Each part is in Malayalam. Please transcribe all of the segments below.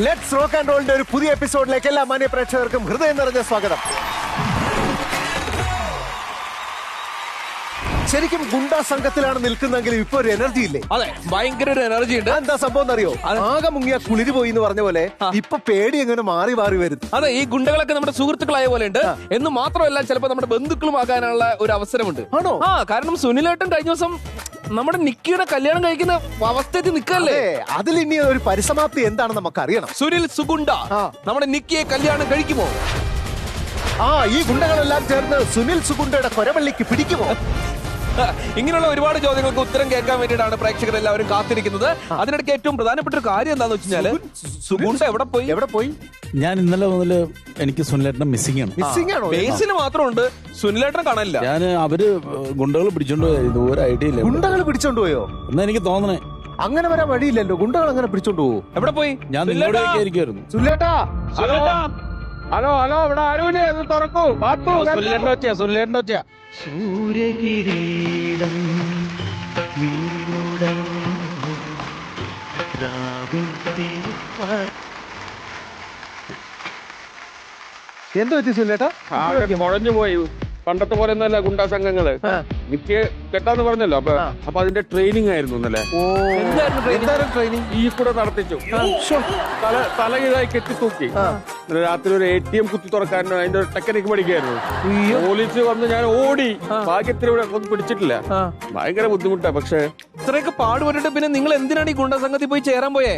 ലെറ്റ്സ് റോക്ക് ആൻഡ് റോളിന്റെ ഒരു പുതിയ എപ്പിസോഡിലേക്ക് എല്ലാ മാന്യ പ്രേക്ഷകർക്കും ഹൃദയം നിറഞ്ഞ സ്വാഗതം. ശരിക്കും ഗുണ്ടാ സംഘത്തിലാണ് നിൽക്കുന്നെങ്കിൽ ഇപ്പൊ ഒരു എനർജി ഇല്ലേ? അതെ, ഭയങ്കര ഒരു എനർജി ഉണ്ട്. എന്താ സംഭവം എന്നറിയോ? ആകെ മുങ്ങിയ കുളിര് പോയി എന്ന് പറഞ്ഞ പോലെ ഇപ്പൊ പേടി എങ്ങനെ മാറി മാറി വരും. അതെ, ഈ ഗുണ്ടകളൊക്കെ നമ്മുടെ സുഹൃത്തുക്കളായ പോലെ ഉണ്ട് എന്ന് മാത്രമല്ല, ചിലപ്പോ നമ്മുടെ ബന്ധുക്കളുമാകാനുള്ള ഒരു അവസരമുണ്ട്. ആണോ? കാരണം സുനിലേട്ടൻ കഴിഞ്ഞ ദിവസം നമ്മുടെ നിക്കിയുടെ കല്യാണം കഴിക്കുന്ന അവസ്ഥയിൽ നിൽക്കല്ലേ. അതിൽ ഇനി ഒരു പരിസമാപ്തി എന്താണെന്ന് നമുക്ക് അറിയണം. സുനിൽ സുഗുണ്ട നമ്മുടെ നിക്കിയെ കല്യാണം കഴിക്കുമോ? ഈ ഗുണ്ടകളെല്ലാം ചേർന്ന് സുനിൽ സുഗുണ്ടയുടെ കൊരവള്ളിക്ക് പിടിക്കുമോ? ഇങ്ങനെയുള്ള ഒരുപാട് ചോദ്യങ്ങൾക്ക് ഉത്തരം കേൾക്കാൻ വേണ്ടിയിട്ടാണ് പ്രേക്ഷകർ എല്ലാവരും കാത്തിരിക്കുന്നത്. അതിനിടയ്ക്ക് ഏറ്റവും പ്രധാനപ്പെട്ട ഒരു കാര്യം എന്താന്ന് വെച്ച് കഴിഞ്ഞാല്, സുഗുണ്ട എവിടെ പോയി? ഞാൻ ഇന്നലെ മുതൽ എനിക്ക് സുനിലേട്ടനെ മിസ്സിംഗ് ആണ്. ബേസിൽ മാത്രമുണ്ട്, സുനിലേട്ടനെ കാണാനില്ല. ഞാൻ അവര് ഗുണ്ടകൾ പിടിച്ചോണ്ട് പോയോ? ഇത് ഒരു ഐഡിയ ഇല്ല. ഗുണ്ടകൾ പിടിച്ചോണ്ട് പോയോ എന്നാ എനിക്ക് തോന്നണേ. അങ്ങനെ വരാൻ വഴിയില്ലല്ലോ. ഗുണ്ടകൾ അങ്ങനെ പിടിച്ചോണ്ട് പോകും. എവിടെ പോയി? ഞാൻ നിങ്ങളോടൊക്കെയായിരിക്കുമായിരുന്നു. സുനിലേട്ടാ, ഹലോ ഇവിടെ ആരുമില്ലേ? അത് തുറക്കൂ. സുനിലേട്ടൻ്റെ ഒച്ചയാ. സൂര്യകിരീടം എന്ത് പറ്റി സുനിലേട്ടാ? മുഴഞ്ഞു പോയി. പണ്ടത്തെ പോലെ ഒന്നല്ല ഗുണ്ടാ സംഘങ്ങള്. എനിക്ക് കെട്ടാന്ന് പറഞ്ഞല്ലോ. അപ്പൊ അതിന്റെ ട്രെയിനിങ് ആയിരുന്നു ഇന്നലെ. എന്തായിരുന്നു ട്രെയിനിങ്? ഈ കൂടെ നടത്തിച്ചു. തലകീഴായി കെട്ടി തൂക്കി. രാത്രി ഒരു ATM കുത്തി തുറക്കാനോ അതിന്റെ ടെക്നിക്ക് പഠിക്കായിരുന്നു. പോലീസ് വന്ന് ഞാൻ ഓടി. ഭാഗ്യത്തിന് ഇവിടെ ഒന്നും പിടിച്ചിട്ടില്ല. ഭയങ്കര ബുദ്ധിമുട്ടാ. പക്ഷെ ഇത്രയൊക്കെ പാടുപെട്ടിട്ട് പിന്നെ നിങ്ങൾ എന്തിനാണ് ഈ ഗുണ്ടാ സംഘത്തിൽ പോയി ചേരാൻ പോയേ?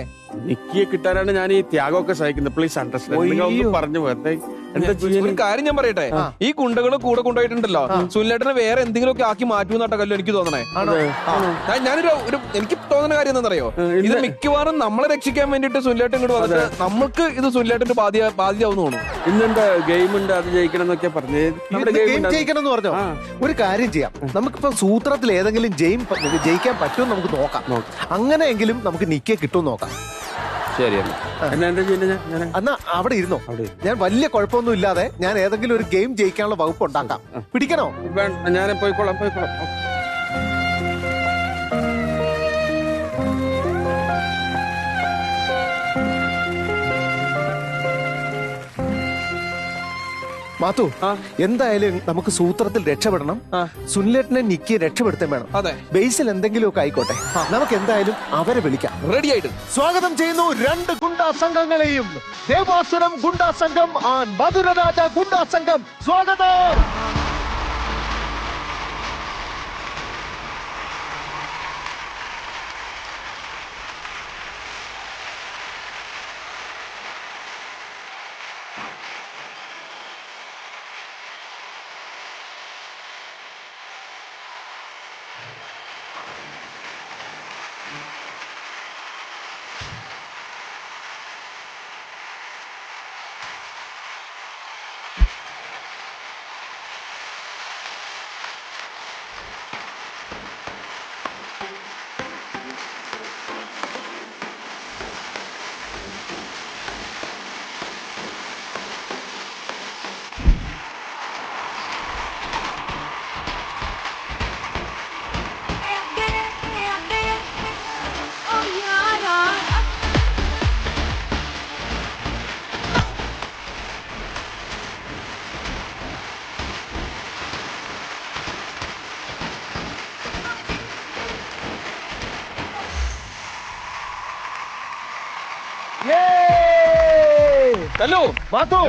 നിക്കിയെ കിട്ടാനാണ് ഞാൻ ഈ ത്യാഗമൊക്കെ സഹിക്കുന്നത്. Please understand. പറഞ്ഞു പോട്ടെ. എന്താ ഒരു കാര്യം ഞാൻ പറയട്ടെ, ഈ ഗുണ്ടകള് കൂടെ കൊണ്ടുപോയിട്ടുണ്ടല്ലോ, സുനിലേട്ടനെ വേറെ എന്തെങ്കിലും ഒക്കെ ആക്കി മാറ്റുമെന്നാട്ടോ കല്ലോ എനിക്ക് തോന്നണേ. ഞാനൊരു എനിക്ക് തോന്നുന്ന കാര്യം എന്താണെന്നറിയോ, ഇത് മിക്കവാറും നമ്മളെ രക്ഷിക്കാൻ വേണ്ടിട്ട് സുനിലേട്ടൻ ഇങ്ങോട്ട് വന്നിട്ട് നമ്മൾക്ക് ഇത് സുനിലേട്ടന്റെ ബാധ്യതയാവുന്നു തോന്നുന്നു. ഇന്നുണ്ട് ഗെയിം ഉണ്ട്, അത് ജയിക്കണം എന്നൊക്കെ പറഞ്ഞേ. ജയിക്കണം എന്ന് പറഞ്ഞോ? ഒരു കാര്യം ചെയ്യാം, നമുക്കിപ്പോ സൂത്രത്തിൽ ഏതെങ്കിലും ജയിക്കാൻ പറ്റുമെന്ന് നമുക്ക് നോക്കാം. അങ്ങനെയെങ്കിലും നമുക്ക് നിക്കേ കിട്ടുമെന്ന് നോക്കാം. എന്നാ അവിടെ ഇരുന്നോ. ഞാൻ വലിയ കുഴപ്പമൊന്നും ഇല്ലാതെ ഞാൻ ഏതെങ്കിലും ഒരു ഗെയിം ജയിക്കാനുള്ള വകുപ്പ് ഉണ്ടാക്കാം. പിടിക്കണോ? ഞാൻ പോയിക്കോളാം. മാത്തു, എന്തായാലും നമുക്ക് സൂത്രത്തിൽ രക്ഷപ്പെടണം. സുനിലേട്ടനെ നിക്കിയെ രക്ഷപ്പെടുത്താൻ വേണം. അതെ, ബേസിൽ എന്തെങ്കിലുമൊക്കെ ആയിക്കോട്ടെ. നമുക്ക് എന്തായാലും അവരെ വിളിക്കാം. റെഡി ആയിട്ട് സ്വാഗതം ചെയ്യുന്നു രണ്ട് ഗുണ്ടാ സംഘങ്ങളെയും. ദേവാസുരം ഗുണ്ടാ സംഘം ആൻഡ് മധുരരാജ ഗുണ്ടാ സംഘം. സ്വാഗതം.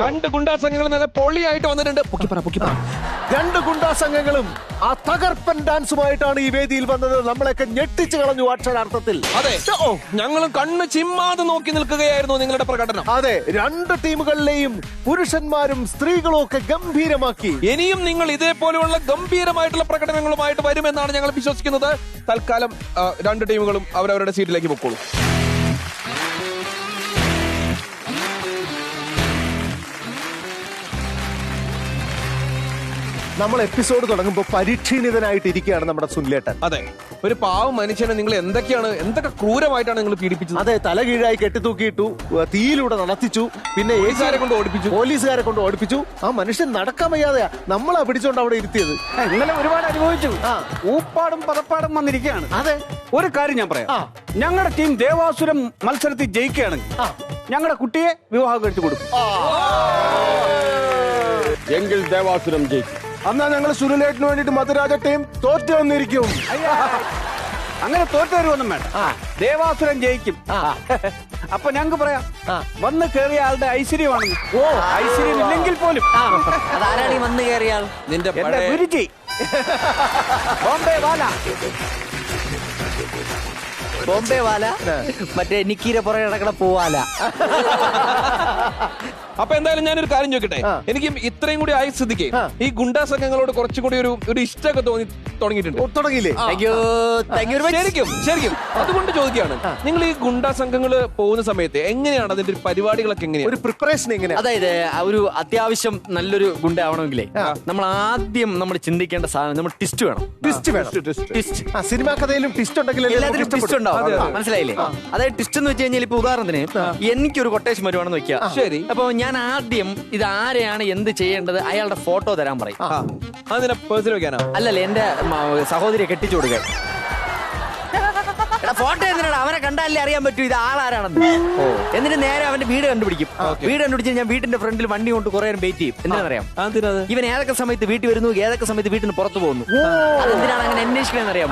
രണ്ട് ഗുണ്ടാ സംഘങ്ങൾ നല്ല പൊളിയായിട്ട് വന്നിട്ടുണ്ട്. രണ്ട് ഗുണ്ടാ സംഘങ്ങളും ആ തകർപ്പൻ ഡാൻസുമായിട്ടാണ് ഈ വേദിയിൽ വന്നത്. നമ്മളെയൊക്കെ ഞെട്ടിച്ചു കളഞ്ഞു അക്ഷരാർത്ഥത്തിൽ. അതെ, ഞങ്ങളും കണ്ണ് ചിമ്മാതെ നോക്കി നിൽക്കുകയായിരുന്നു നിങ്ങളുടെ പ്രകടനം. അതെ, രണ്ട് ടീമുകളിലെയും പുരുഷന്മാരും സ്ത്രീകളും ഒക്കെ ഗംഭീരമാക്കി. ഇനിയും നിങ്ങൾ ഇതേപോലെയുള്ള ഗംഭീരമായിട്ടുള്ള പ്രകടനങ്ങളുമായിട്ട് വരുമെന്നാണ് ഞങ്ങൾ വിശ്വസിക്കുന്നത്. തൽക്കാലം രണ്ട് ടീമുകളും അവരവരുടെ സീറ്റിലേക്ക് പൊക്കോളൂ. നമ്മൾ എപ്പിസോഡ് തുടങ്ങുമ്പോൾ പരിക്ഷീണിതനായിട്ടിരിക്കുകയാണ് നമ്മുടെ സുനിലേട്ടൻ. അതെ, ഒരു പാവം മനുഷ്യനെ നിങ്ങൾ എന്തൊക്കെ ക്രൂരമായിട്ടാണ് നിങ്ങൾ പീഡിപ്പിച്ചത്. അതെ, തല കീഴായി കെട്ടിത്തൂക്കിയിട്ടു, തീയിലൂടെ നടത്തിച്ചു, പിന്നെ പോലീസുകാരെ കൊണ്ട് ഓടിപ്പിച്ചു. ആ മനുഷ്യൻ നടക്കാൻ വയ്യാതെയാ നമ്മളാ പിടിച്ചോണ്ട് അവിടെ ഇരുത്തിയത്. ഇന്നലെ ഒരുപാട് അനുഭവിച്ചു. ഊപ്പാടും പദപ്പാടും വന്നിരിക്കുകയാണ്. അതെ, ഒരു കാര്യം ഞാൻ പറയാം. ഞങ്ങളുടെ ടീം ദേവാസുരം മത്സരത്തിൽ ജയിക്കുകയാണെങ്കിൽ ഞങ്ങളുടെ കുട്ടിയെ വിവാഹം കഴിച്ചു കൊടുക്കും. എങ്കിൽ ദേവാസുരം ജയിക്കും. എന്നാ ഞങ്ങൾ സുനിലേട്ടിന് വേണ്ടിട്ട് മധുരാജ ടീം തോറ്റു വന്നിരിക്കും. അങ്ങനെ തോറ്റു വരുമൊന്നും വേണ്ട. ദേവാസുരം ജയിക്കും. അപ്പൊ ഞങ്ങൾക്ക് പറയാം, വന്ന് കയറിയ ആളുടെ ഐശ്വര്യമാണെന്ന്. ഐശ്വര്യം ഇല്ലെങ്കിൽ പോലും അതാരാണ് ഈ വന്ന് കയറിയ ആൾ? നിന്റെ എന്റെ ഗുരുജി ബോംബെ വാല. ബോംബെ വാല മറ്റേ നിക്കീരെ പുറകെ നടക്കണ പൂവാല. അപ്പൊ എന്തായാലും ഞാനൊരു കാര്യം ചോദിക്കട്ടെ. എനിക്ക് ഇത്രയും കൂടി ആയ സ്ഥിതിക്ക് ഈ ഗുണ്ടാ സംഘങ്ങളോട് കുറച്ചുകൂടി ഒരു ഇഷ്ടമൊക്കെ തുടങ്ങിയിട്ടുണ്ട്. തുടങ്ങിയില്ലേ? ശരിക്കും അതുകൊണ്ട് ചോദിക്കുകയാണ്, നിങ്ങൾ ഈ ഗുണ്ടാ സംഘങ്ങള് പോകുന്ന സമയത്ത് എങ്ങനെയാണ് അതിന്റെ ഒരു പരിപാടികളൊക്കെ എങ്ങനെയാണ്? ഒരു പ്രിപ്പറേഷൻ എങ്ങനെയാണ്? അതായത് ഒരു അത്യാവശ്യം നല്ലൊരു ഗുണ്ട ആവണമെങ്കിലേ നമ്മൾ ആദ്യം നമ്മൾ ചിന്തിക്കേണ്ട സാധനം നമ്മൾ ട്വിസ്റ്റ് വേണം. ട്വിസ്റ്റ് സിനിമാ കഥയിലും ട്വിസ്റ്റ് ഉണ്ടെങ്കിൽ എല്ലാത്തിനും ട്വിസ്റ്റ് ഉണ്ടാവും. മനസ്സിലായില്ലേ? അതായത് ട്വിസ്റ്റ് എന്ന് വെച്ച് കഴിഞ്ഞാൽ ഇപ്പൊ ഉദാഹരണത്തിന് എനിക്കൊരു കൊട്ടേഷൻ വരുവാണെന്ന് വെക്കുക. ശരി. അപ്പൊ ഞാൻ ആദ്യം ഇത് ആരെയാണ് എന്ത് ചെയ്യേണ്ടത് അയാളുടെ ഫോട്ടോ തരാൻ പറയും. അതിനെ പേഴ്സണൽ വെക്കാനോ? അല്ലല്ലേ, എന്റെ സഹോദരിയെ കെട്ടിച്ചു കൊടുക്കാൻ. ഫോട്ടോ എന്തിനാണ്? അവനെ കണ്ടാലേ അറിയാൻ പറ്റൂ ഇത് ആളാരാണെന്ന്. എന്നിട്ട് നേരെ അവന്റെ വീട് കണ്ടുപിടിക്കും. വീട് കണ്ടുപിടിച്ച് ഞാൻ വീട്ടിന്റെ ഫ്രണ്ടിൽ വണ്ടി കൊണ്ട് കുറെ നേരം വെയിറ്റ് ചെയ്യും. എന്തിനാണെന്നറിയാം? ഇവൻ ഏതൊക്കെ സമയത്ത് വീട്ടിൽ വരുന്നു, ഏതൊക്കെ സമയത്ത് വീട്ടിന് പുറത്തു പോകുന്നു, അതെന്തിനാണ് അങ്ങനെ അന്വേഷിക്കണമെന്ന് അറിയാം.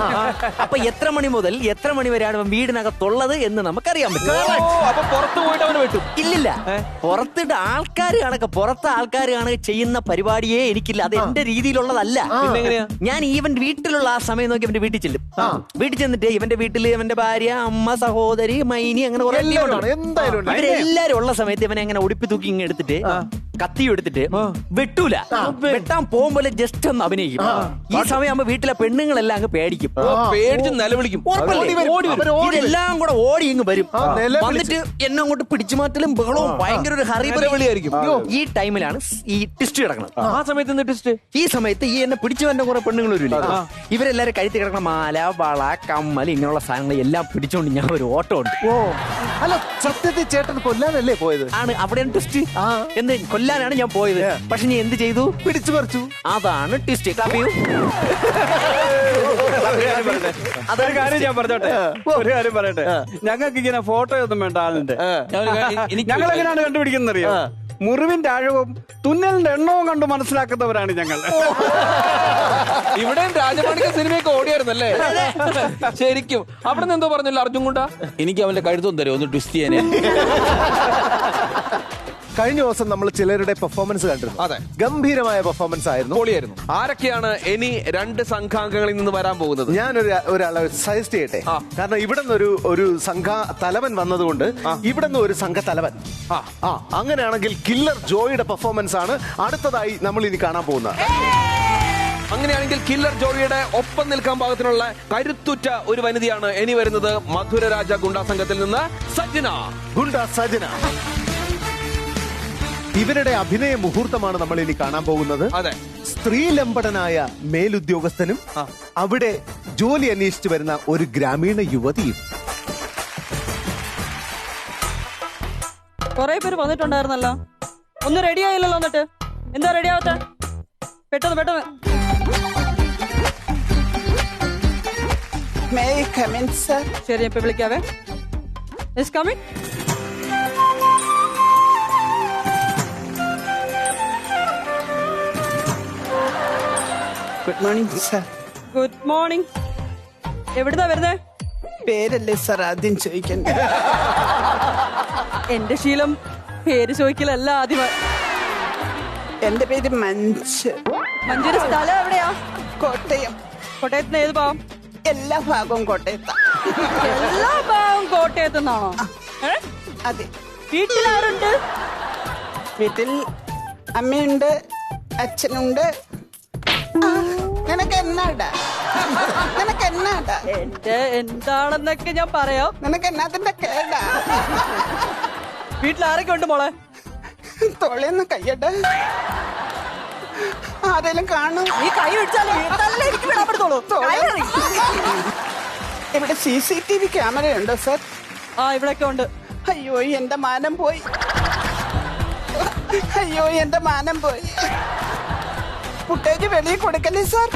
അപ്പൊ എത്ര മണി മുതൽ എത്ര മണി വരെയാണ് അവൻ വീടിനകത്തുള്ളത് എന്ന് നമുക്കറിയാൻ പറ്റും. അപ്പൊ പുറത്തു പോയിട്ട് അവന് പറ്റും? ഇല്ലില്ല, പുറത്തിട്ട് ആൾക്കാർ കണക്ക് പുറത്തെ ആൾക്കാർ കണക്ക് ചെയ്യുന്ന പരിപാടിയേ എനിക്കില്ല. അത് എന്റെ രീതിയിലുള്ളതല്ല. ഞാൻ ഈവൻ വീട്ടിലുള്ള ആ സമയം നോക്കി ഇവന്റെ വീട്ടിൽ ചെല്ലും. വീട്ടിൽ ചെന്നിട്ട് ഇവന്റെ വീട്ടിൽ ഇവന്റെ ഭാര്യ, അമ്മ, സഹോദരി, മൈനി, അങ്ങനെ കുറെ ഇവരെല്ലാരും ഉള്ള സമയത്ത് ഇവനെ അങ്ങനെ ഉടുപ്പി തൂക്കി ഇങ്ങനെ എടുത്തിട്ട് കത്തിയും എടുത്തിട്ട് വെട്ടൂല. വെട്ടാൻ പോകുമ്പോലെ ജസ്റ്റ് ഒന്ന് അഭിനയിക്കും. ഈ സമയമാകുമ്പോ വീട്ടിലെ പെണ്ണുങ്ങളെല്ലാം അങ്ങ് പേടിക്കും. പേടിച്ച് നിലവിളിക്കും. ഇതെല്ലാം കൂടെ ഓടി ഇങ്ങ് വരും. വന്നിട്ട് എന്നെ അങ്ങോട്ട് പിടിച്ചു മാറ്റലും ബഹളവും ഭയങ്കര ഒരു ഹറിബറിയായിരിക്കും. ഈ ടൈമിലാണ് ഈ ട്വിസ്റ്റ് കിടക്കണം. ആ സമയത്ത് ട്വിസ്റ്റ്. ഈ സമയത്ത് ഈ എന്നെ പിടിച്ചു വന്ന കുറെ പെണ്ണുങ്ങൾ വരില്ല. ഇവരെല്ലാരും കഴുത്തി കിടക്കണ മാല, വള, കമ്മൽ, ഇങ്ങനെയുള്ള സാധനങ്ങൾ എല്ലാം പിടിച്ചോണ്ട് ഞാൻ ഒരു ഓട്ടം ഉണ്ട്. അല്ല, സത്യത്തിൽ ചേട്ടൻ കൊല്ലാനല്ലേ പോയത്? ആണ് അവിടെയാണ് ട്വിസ്റ്റ്. എന്ത് കൊല്ലാനാണ് ഞാൻ പോയത്. പക്ഷെ നീ എന്ത് ചെയ്തു? പിടിച്ചു പറിച്ചു. അതാണ് ട്വിസ്റ്റ്. ക്ലാപ്പ് ചെയ്യൂ. അതൊരു കാര്യം ഞാൻ പറഞ്ഞോട്ടെ, ഒരു കാര്യം പറയട്ടെ. ഞങ്ങൾക്ക് ഇങ്ങനെ ഫോട്ടോ ഒന്നും വേണ്ട ആളുണ്ട്. ഞങ്ങൾ എങ്ങനെയാണ് കണ്ടുപിടിക്കുന്നത് അറിയോ? മുറിവിന്റെ ആഴവും തുന്നലിന്റെ എണ്ണവും കണ്ട് മനസ്സിലാക്കുന്നവരാണ് ഞങ്ങൾ. ഇവിടെയും രാജമാണിക്ക സിനിമയൊക്കെ ഓടിയായിരുന്നല്ലേ? ശരിക്കും അവിടെ നിന്ന് എന്തോ പറഞ്ഞല്ലോ അർജുൻ കൊണ്ടാ? എനിക്ക് അവന്റെ കഴുത്തൊന്നും തരുമോ ഒന്ന് ട്വിസ്റ്റ് ചെയ്യാൻ? കഴിഞ്ഞ ദിവസം നമ്മൾ ചിലരുടെ പെർഫോമൻസ് കണ്ടിരുന്നു. അതെ, ഗംഭീരമായ പെർഫോമൻസ് ആയിരുന്നു. പൊളിയായിരുന്നു. ആരൊക്കെയാണ് ഇനി രണ്ട് സംഘാംഗങ്ങളിൽ നിന്ന് വരാൻ പോകുന്നത്? ഞാനൊരു ഒരാളെ സജസ്റ്റ് ചെയ്യട്ടെ. കാരണം ഇവിടെ നിന്ന് ഒരു സംഘ തലവൻ വന്നതുകൊണ്ട് ഇവിടെ നിന്ന് ഒരു സംഘ തലവൻ. അങ്ങനെയാണെങ്കിൽ കില്ലർ ജോയിയുടെ പെർഫോമൻസ് ആണ് അടുത്തതായി നമ്മൾ ഇനി കാണാൻ പോകുന്നത്. അങ്ങനെയാണെങ്കിൽ കില്ലർ ജോയിയുടെ ഒപ്പം നിൽക്കാൻ പാകത്തിനുള്ള കരുത്തുറ്റ ഒരു വനിതയാണ് ഇനി വരുന്നത്. മധുരരാജ ഗുണ്ടാ സംഘത്തിൽ നിന്ന് സജ്ന. ഗുണ്ടാ സജ്ന. ഇവരുടെ അഭിനയ മുഹൂർത്തമാണ് നമ്മൾ ഇനി കാണാൻ പോകുന്നത്. അതെ, സ്ത്രീലമ്പടനായ മേലുദ്യോഗസ്ഥനും അവിടെ ജോലി അന്വേഷിച്ചു വരുന്ന ഒരു ഗ്രാമീണ യുവതിയും. കൊറേ പേര് വന്നിട്ടുണ്ടായിരുന്നല്ലോ, ഒന്നും റെഡി ആയില്ലല്ലോ. എന്നിട്ട് എന്താ റെഡി ആവത്തെ? പെട്ടെന്ന് പെട്ടെന്ന്. ശരി, ഇപ്പൊ വിളിക്കാവേ. Is coming? Good morning sir. Good morning. എവിടുന്നാ വരുന്നേ? പേരല്ലേ സർ ആദ്യം ചോദിക്കണ്ട? എന്റെ ശീലം പേര് ചോദിക്കലല്ല ആദ്യമായി. എന്റെ പേര് മഞ്ജു. മഞ്ജുന്റെ സ്ഥലം എവിടെയാ? കോട്ടയം. കോട്ടയത്തിന് ഏത് ഭാഗം? എല്ലാ ഭാഗവും കോട്ടയത്താ. എല്ലാ ഭാഗവും കോട്ടയത്ത് നിന്നാണോ? അതെ. വീട്ടിലാരുണ്ട്? വീട്ടിൽ അമ്മയുണ്ട്, അച്ഛനുണ്ട്. നിനക്ക് എന്നാടാ? നിനക്ക് എന്നാടാ? എന്റെ എന്താണെന്നൊക്കെ ഞാൻ പറയാം. നിനക്ക് എന്നാത്തിന്റെ കേടാ? വീട്ടിൽ ആരൊക്കെ ഉണ്ട് മോളെ? തൊള്ളേന്ന് കയ്യട. ആരെങ്കിലും കാണും? നീ കൈ പിടിച്ചാലേ എനിക്ക് വിടാൻ പറ്റത്തുള്ളൂ. ഇവിടെ CCTV ക്യാമറയുണ്ടോ സർ? ഇവിടെയൊക്കെ ഉണ്ട്. അയ്യോ എന്റെ മാനം പോയി. അയ്യോ എന്റെ മാനം പോയി. ഫുട്ടേജ് വെളിയിൽ കൊടുക്കല്ലേ സാർ?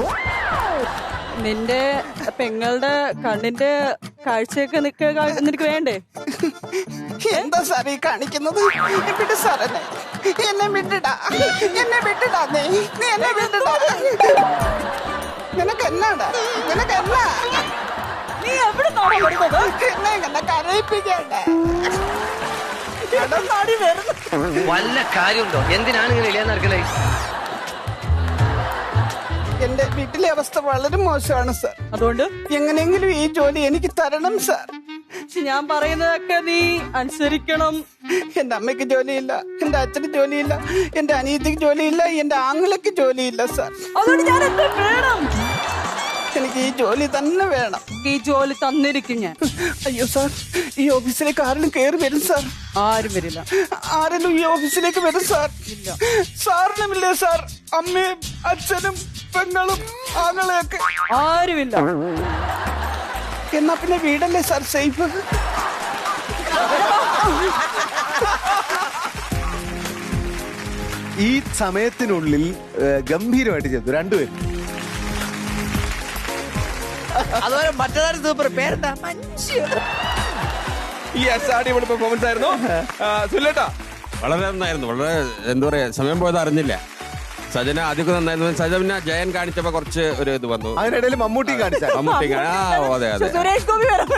നിന്റെ പെങ്ങളുടെ കണ്ണിന്റെ കാഴ്ചയൊക്കെ നിനക്ക് വേണ്ടേ? എന്താ സാർ ഈ കാണിക്കുന്നത്? വിട്ട് സാർ എന്നെ വിട്ടിടാ, എന്നെ വിട്ടിടാ, നീ എന്നെ വിട്ടിടാ. നിനക്ക് എന്നാടാ, നിനക്ക് എന്നാ? നീ എവിടെ വരുന്നത്? എന്നെ ഇങ്ങനെ കരയിപ്പിക്കണ്ടേ? വല്ല കാര്യമുണ്ടോ? എന്തിനാണ് ഇങ്ങനെ ഇല്ലാന്നറിക്കലേ? എന്റെ വീട്ടിലെ അവസ്ഥ വളരെ മോശമാണ് സാർ. അതുകൊണ്ട് എങ്ങനെയെങ്കിലും ഈ ജോലി എനിക്ക് തരണം സാർ. ഞാൻ പറയുന്നതൊക്കെ നീ അനുസരിക്കണം. എന്റെ അമ്മയ്ക്ക് ജോലിയില്ല, എന്റെ അച്ഛന് ജോലിയില്ല, എന്റെ അനിയത്തിക്ക് ജോലിയില്ല, എന്റെ ആങ്ങളയ്ക്ക് ജോലിയില്ല സാർ. അതുകൊണ്ട് ഞാൻ എന്താ വേണം? എനിക്ക് ഈ ജോലി തന്നെ വേണം. ഈ ജോലി തന്നിരിക്കും ഞാൻ. അയ്യോ സാർ, ഈ ഓഫീസിലേക്ക് ആരെങ്കിലും കയറി വരും സാർ? ആരും വരില്ല. ആരെങ്കിലും ഈ ഓഫീസിലേക്ക് വരും സാർ? സാറിനുമില്ലേ സാർ അമ്മയും അച്ഛനും പെങ്ങളും ആങ്ങളെയൊക്കെ? ആരുമില്ല. എന്നാ പിന്നെ വീടല്ലേ സാർ സേഫ്? ഈ സമയത്തിനുള്ളിൽ ഗംഭീരമായിട്ട് ചെയ്തു രണ്ടുപേരും. അതുപോലെ മറ്റേതാണ് സൂപ്പർ. പേരെന്താ? മഞ്ജു. ഈ അടിപൊളി പെർഫോമൻസ് ആയിരുന്നു. സുല്ലേട്ടാ വളരെ നന്നായിരുന്നു. വളരെ എന്താ പറയാ, സമയം പോയത് അറിഞ്ഞില്ല. സജന ആദ്യമൊക്കെ നന്നായിരുന്നു. സജന ജയൻ കാണിച്ചപ്പോ കുറച്ച് ഒരു ഇത് വന്നു. അതിനിടയിൽ മമ്മൂട്ടി കാണിച്ച മമ്മൂട്ടി അതെ അതെ. സുരേഷ് ഗോപി വരാൻ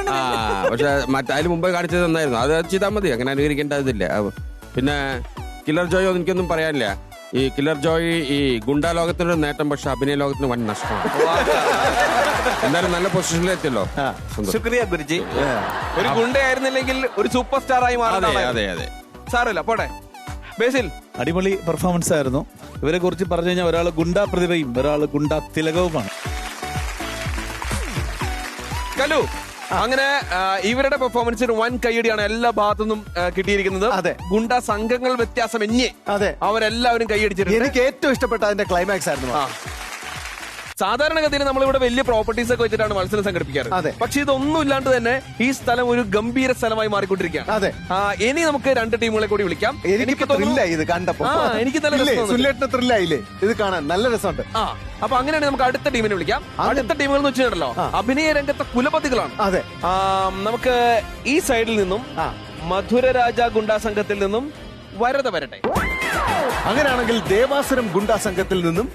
പക്ഷെ അതിന് മുമ്പേ കാണിച്ചത് നന്നായിരുന്നു. അത് ചെയ്താൽ മതി, അങ്ങനെ അനുകരിക്കേണ്ടതില്ല. പിന്നെ കില്ലർ ജോയ് എനിക്കൊന്നും പറയാനില്ല. ഈ കില്ലർ ജോയ് ഈ ഗുണ്ടാ ലോകത്തിനൊരു നേട്ടം, പക്ഷെ അഭിനയ ലോകത്തിന് വൻ നഷ്ടമാണ്. എന്തായാലും നല്ല പൊസിഷനിലെത്തിയല്ലോ. ശുക്രിയ ഗുരുജി. ഒരു ഗുണ്ടയായിരുന്നില്ലെങ്കിൽ ഒരു സൂപ്പർ സ്റ്റാർ ആയി മാറും. അതെ അതെ. സാരമില്ല, പോട്ടെ. ബേസിൽ അടിപൊളി പെർഫോമൻസ് ആയിരുന്നു. ഇവരെ കുറിച്ച് പറഞ്ഞു കഴിഞ്ഞാൽ ഒരാൾ ഗുണ്ടാ പ്രതിഭയും ഒരാൾ ഗുണ്ടാ തിലകവുമാണ്. കലു, അങ്ങനെ ഇവരുടെ പെർഫോമൻസിന് വൻ കൈയടിയാണ് എല്ലാ ഭാഗത്തുനിന്നും കിട്ടിയിരിക്കുന്നത്. അതെ. ഗുണ്ട സംഘങ്ങൾ വ്യത്യാസമന്യേ അതെ, അവരെല്ലാവരും കൈയടിച്ചിട്ടുണ്ട്. എനിക്ക് ഏറ്റവും ഇഷ്ടപ്പെട്ട അതിന്റെ ക്ലൈമാക്സ് ആയിരുന്നു. സാധാരണഗതിയിൽ നമ്മളിവിടെ വലിയ പ്രോപ്പർട്ടീസ് ഒക്കെ വെച്ചിട്ടാണ് മത്സരം സംഘടിപ്പിക്കാറ്. അതെ. പക്ഷെ ഇതൊന്നും ഇല്ലാണ്ട് തന്നെ ഈ സ്ഥലം ഒരു ഗംഭീര സ്ഥലമായി മാറിക്കൊണ്ടിരിക്കുകയാണ്. അതെ. ഇനി നമുക്ക് രണ്ട് ടീമുകളെ കൂടി വിളിക്കാം. എനിക്ക് ത്രില്ലായി ഇത് കണ്ടപ്പോ. എനിക്ക് നല്ല രസം തോന്നി. സുല്ലേട്ടിന് ത്രില്ലായില്ലേ ഇത് കാണാൻ? നല്ല രസമുണ്ട്. അപ്പൊ അങ്ങനെയാണെങ്കിൽ നമുക്ക് അടുത്ത ടീമിനെ വിളിക്കാം. അടുത്ത ടീമുകൾ എന്ന് വെച്ചിട്ടുണ്ടല്ലോ അഭിനയ രംഗത്തെ കുലപതികളാണ്. അതെ. നമുക്ക് ഈ സൈഡിൽ നിന്നും മധുരരാജ ഗുണ്ടാ സംഘത്തിൽ നിന്നും വരദ വരട്ടെ. അങ്ങനെയാണെങ്കിൽ ദേവാസുരം ഗുണ്ടാ സംഘത്തിൽ നിന്നും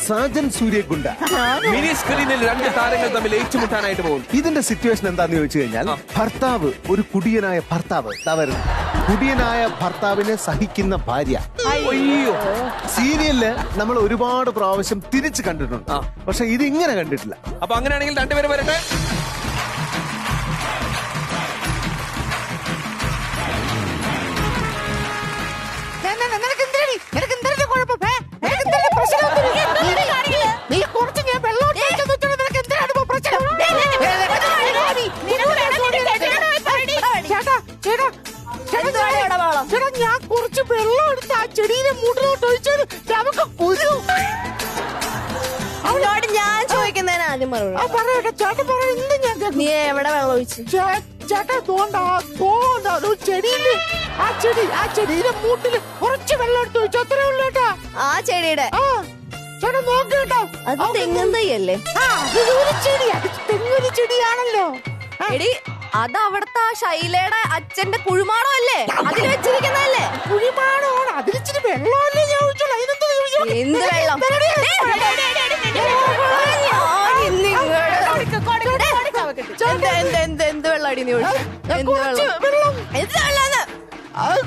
സാജൻ സൂര്യ ഗുണ്ട. മിനി സ്ക്രീനിൽ രണ്ട് താരങ്ങൾ തമ്മിൽ ഏറ്റുമുട്ടാനായിട്ട് പോകും. ഇതിന്റെ സിറ്റുവേഷൻ എന്താന്ന് ചോദിച്ചു കഴിഞ്ഞാൽ, ഭർത്താവ് ഒരു കുടിയനായ ഭർത്താവ്, കുടിയനായ ഭർത്താവിനെ സഹിക്കുന്ന ഭാര്യ. അയ്യോ, സീരിയലില് നമ്മൾ ഒരുപാട് പ്രാവശ്യം തിരിച്ചു കണ്ടിട്ടുണ്ട്, പക്ഷെ ഇത് ഇങ്ങനെ കണ്ടിട്ടില്ല. അപ്പൊ അങ്ങനെയാണെങ്കിൽ രണ്ടുപേരും വരട്ടെ. നീ കുറച്ച് ഞാൻ വെള്ളം ഞാൻ കുറച്ച് വെള്ളം എടുത്ത് ആ ചെടിയിലെ മൂട്ടിലോട്ട് ഒഴിച്ചാൽ നമുക്ക് കുരു. അവളോട് ഞാൻ ചോദിക്കുന്നതിന് ആദ്യം മറുപടി പറയട്ടെ ചേട്ടൻ പറയുന്നത് ഞാൻ നീ എവിടെ വെള്ളം ഒഴിച്ചു? ചേട്ടാ തോണ്ടാ ചെടിയില് ആ ചെടിയിലെ മൂട്ടില് കുറച്ച് വെള്ളം എടുത്ത് ഒഴിച്ചു, അത്രേ ഉള്ളൂ കേട്ടാ. ആ ചെടിയുടെ ചേട്ടാ നോക്ക് കേട്ടോ, അത് തെങ്ങും തൈയല്ലേ? തെങ്ങൊരു ചെടിയാണല്ലോ. എടി, അത് അവിടുത്തെ ആ ശൈലയുടെ അച്ഛന്റെ കുഴിമാടോ അല്ലേ? അതിൽ വെച്ചിരിക്കുന്നതല്ലേ? കുഴിമാടമാണ്, അതിലിച്ചിരി വെള്ളമല്ലേ ഞാൻ ഒഴിച്ചോളൂ. എന്ത് വെള്ളം? എന്ത് വെള്ളം അടി നീ ഒഴിച്ചു? എന്ത് വെള്ളം? എന്ത് വെള്ളം?